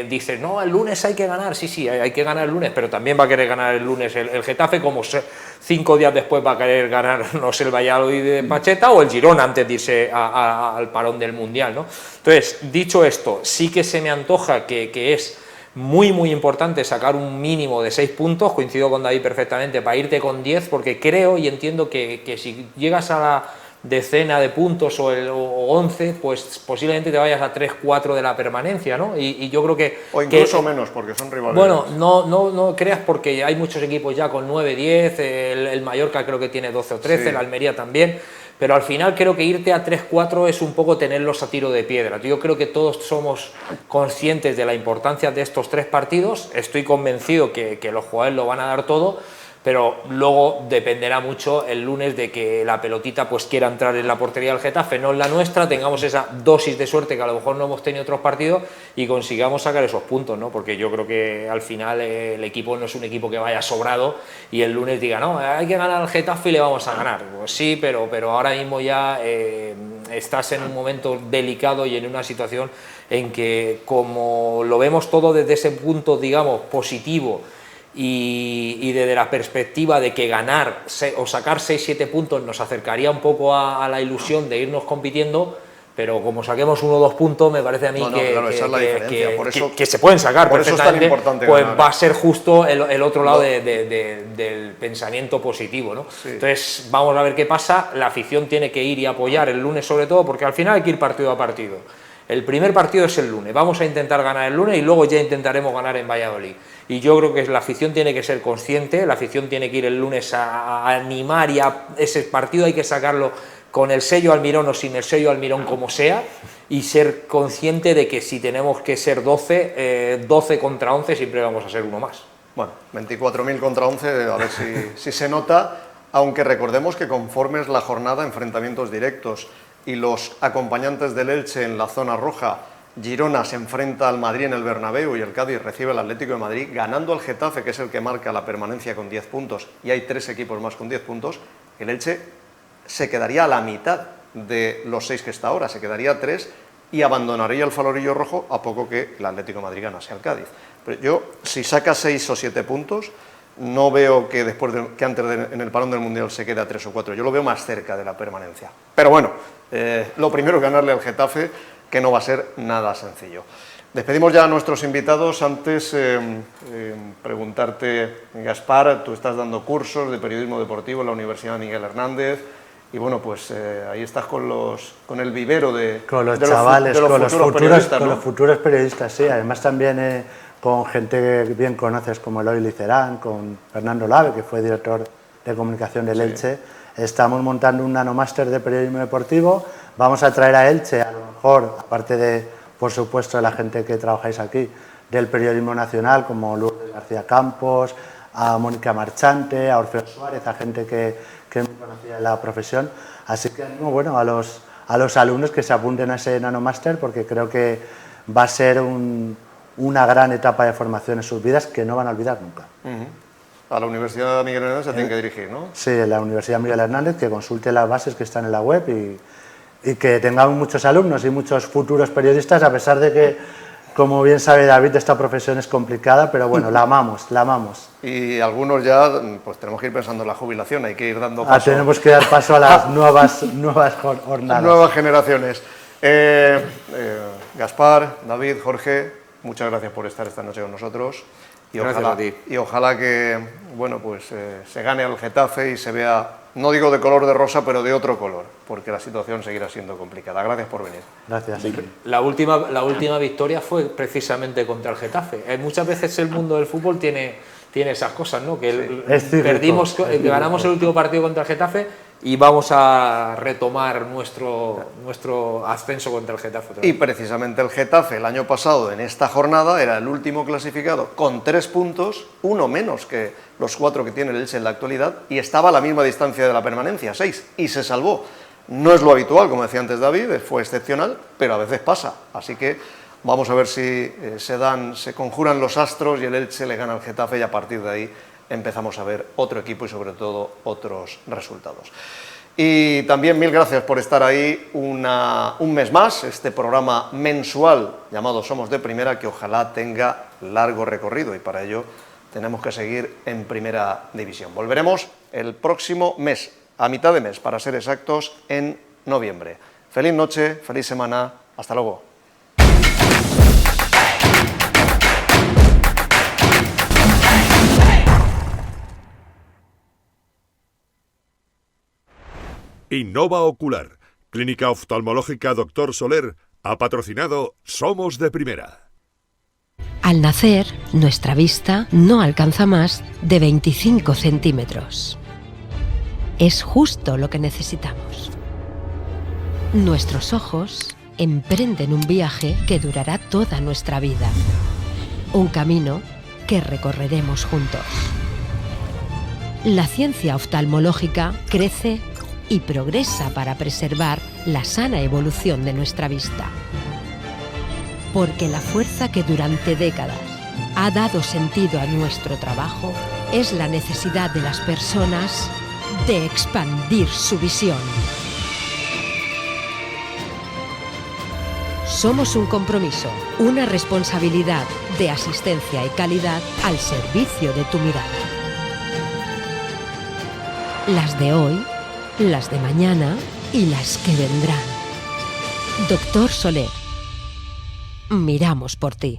dices, no, el lunes hay que ganar, sí, hay que ganar el lunes, pero también va a querer ganar el lunes el Getafe, como 5 días después va a querer ganar, no sé, el Valladolid de Pacheta o el Girona antes de irse al parón del Mundial, ¿no? Entonces, dicho esto, sí que se me antoja que es muy muy importante sacar un mínimo de 6 puntos, coincido con David perfectamente, para irte con 10, porque creo y entiendo que si llegas a la decena de puntos o 11, pues posiblemente te vayas a 3-4 de la permanencia, ¿no? Y yo creo que... O incluso menos, porque son rivales. Bueno, no creas, porque hay muchos equipos ya con 9-10, el Mallorca creo que tiene 12 o 13, sí. El Almería también, pero al final creo que irte a 3-4 es un poco tenerlos a tiro de piedra. Yo creo que todos somos conscientes de la importancia de estos 3 partidos, estoy convencido que los jugadores lo van a dar todo, pero luego dependerá mucho el lunes de que la pelotita pues quiera entrar en la portería del Getafe, no en la nuestra, tengamos esa dosis de suerte que a lo mejor no hemos tenido otros partidos y consigamos sacar esos puntos, ¿no? Porque yo creo que al final el equipo no es un equipo que vaya sobrado y el lunes diga, no, hay que ganar al Getafe y le vamos a ganar. Pues sí, pero ahora mismo ya estás en un momento delicado y en una situación en que, como lo vemos todo desde ese punto, digamos, positivo, y desde la perspectiva de que ganar o sacar 6-7 puntos nos acercaría un poco a la ilusión de irnos compitiendo, pero como saquemos 1 o 2 puntos, me parece a mí que se pueden sacar perfectamente, pues ganar. Va a ser justo el otro lado del pensamiento positivo, ¿no? Sí. Entonces vamos a ver qué pasa. La afición tiene que ir y apoyar el lunes sobre todo, porque al final hay que ir partido a partido. El primer partido es el lunes, vamos a intentar ganar el lunes y luego ya intentaremos ganar en Valladolid. Y yo creo que la afición tiene que ser consciente, la afición tiene que ir el lunes a animar, y ese partido hay que sacarlo con el sello Almirón o sin el sello Almirón, como sea, y ser consciente de que si tenemos que ser 12 contra 11 siempre vamos a ser uno más. Bueno, 24.000 contra 11, a ver si se nota, aunque recordemos que conforme es la jornada, enfrentamientos directos, y los acompañantes del Elche en la zona roja, Girona se enfrenta al Madrid en el Bernabéu y el Cádiz recibe al Atlético de Madrid, ganando al Getafe, que es el que marca la permanencia con 10 puntos, y hay 3 equipos más con 10 puntos, el Elche se quedaría a la mitad de los 6 que está ahora, se quedaría a 3 y abandonaría el falorillo rojo a poco que el Atlético de Madrid ganase al Cádiz. Pero yo, si saca 6 o 7 puntos, no veo que en el parón del Mundial se quede a 3 o 4, yo lo veo más cerca de la permanencia. Pero bueno, lo primero es ganarle al Getafe, que no va a ser nada sencillo. Despedimos ya a nuestros invitados. Antes, preguntarte, Gaspar, tú estás dando cursos de periodismo deportivo en la Universidad Miguel Hernández, y bueno, pues ahí estás con el vivero de los chavales, de los futuros periodistas, con ¿no? los futuros periodistas, sí. Además también con gente que bien conoces, como Eloy Licerán, con Fernando Lave, que fue director de comunicación del Elche. Estamos montando un nanomáster de periodismo deportivo. Vamos a traer a Elche, a lo mejor, aparte de, por supuesto, de la gente que trabajáis aquí, del periodismo nacional, como Lourdes García Campos, a Mónica Marchante, a Orfeo Suárez, a gente que es muy conocida en la profesión. Así que animo, bueno, a los alumnos que se apunten a ese nanomáster, porque creo que va a ser una gran etapa de formación en sus vidas que no van a olvidar nunca. A la Universidad Miguel Hernández se tienen que dirigir, ¿no? Sí, la Universidad Miguel Hernández, que consulte las bases que están en la web y que tengamos muchos alumnos y muchos futuros periodistas, a pesar de que, como bien sabe David, esta profesión es complicada, pero bueno, la amamos, la amamos. Y algunos ya, pues tenemos que ir pensando en la jubilación, hay que ir dando paso. Tenemos que dar paso a las nuevas jornadas. Nuevas generaciones. Gaspar, David, Jorge, muchas gracias por estar esta noche con nosotros. Y ojalá que, bueno, pues se gane al Getafe y se vea, no digo de color de rosa, pero de otro color, porque la situación seguirá siendo complicada. Gracias por venir. Gracias. La última victoria fue precisamente contra el Getafe. Muchas veces el mundo del fútbol tiene esas cosas, ¿no? Que ganamos el último partido contra el Getafe y vamos a retomar nuestro ascenso contra el Getafe. Y precisamente el Getafe el año pasado, en esta jornada, era el último clasificado con 3 puntos, uno menos que los 4 que tiene el Elche en la actualidad, y estaba a la misma distancia de la permanencia, 6, y se salvó. No es lo habitual, como decía antes David, fue excepcional, pero a veces pasa. Así que vamos a ver si se conjuran los astros y el Elche le gana al Getafe, y a partir de ahí empezamos a ver otro equipo y sobre todo otros resultados. Y también mil gracias por estar ahí un mes más, este programa mensual llamado Somos de Primera, que ojalá tenga largo recorrido, y para ello tenemos que seguir en Primera División. Volveremos el próximo mes, a mitad de mes, para ser exactos, en noviembre. Feliz noche, feliz semana, hasta luego. Innova Ocular, Clínica Oftalmológica Dr. Soler, ha patrocinado Somos de Primera. Al nacer, nuestra vista no alcanza más de 25 centímetros. Es justo lo que necesitamos. Nuestros ojos emprenden un viaje que durará toda nuestra vida. Un camino que recorreremos juntos. La ciencia oftalmológica crece y progresa para preservar la sana evolución de nuestra vista. Porque la fuerza que durante décadas ha dado sentido a nuestro trabajo es la necesidad de las personas de expandir su visión. Somos un compromiso, una responsabilidad de asistencia y calidad al servicio de tu mirada. Las de hoy, las de mañana y las que vendrán. Doctor Soler. Miramos por ti.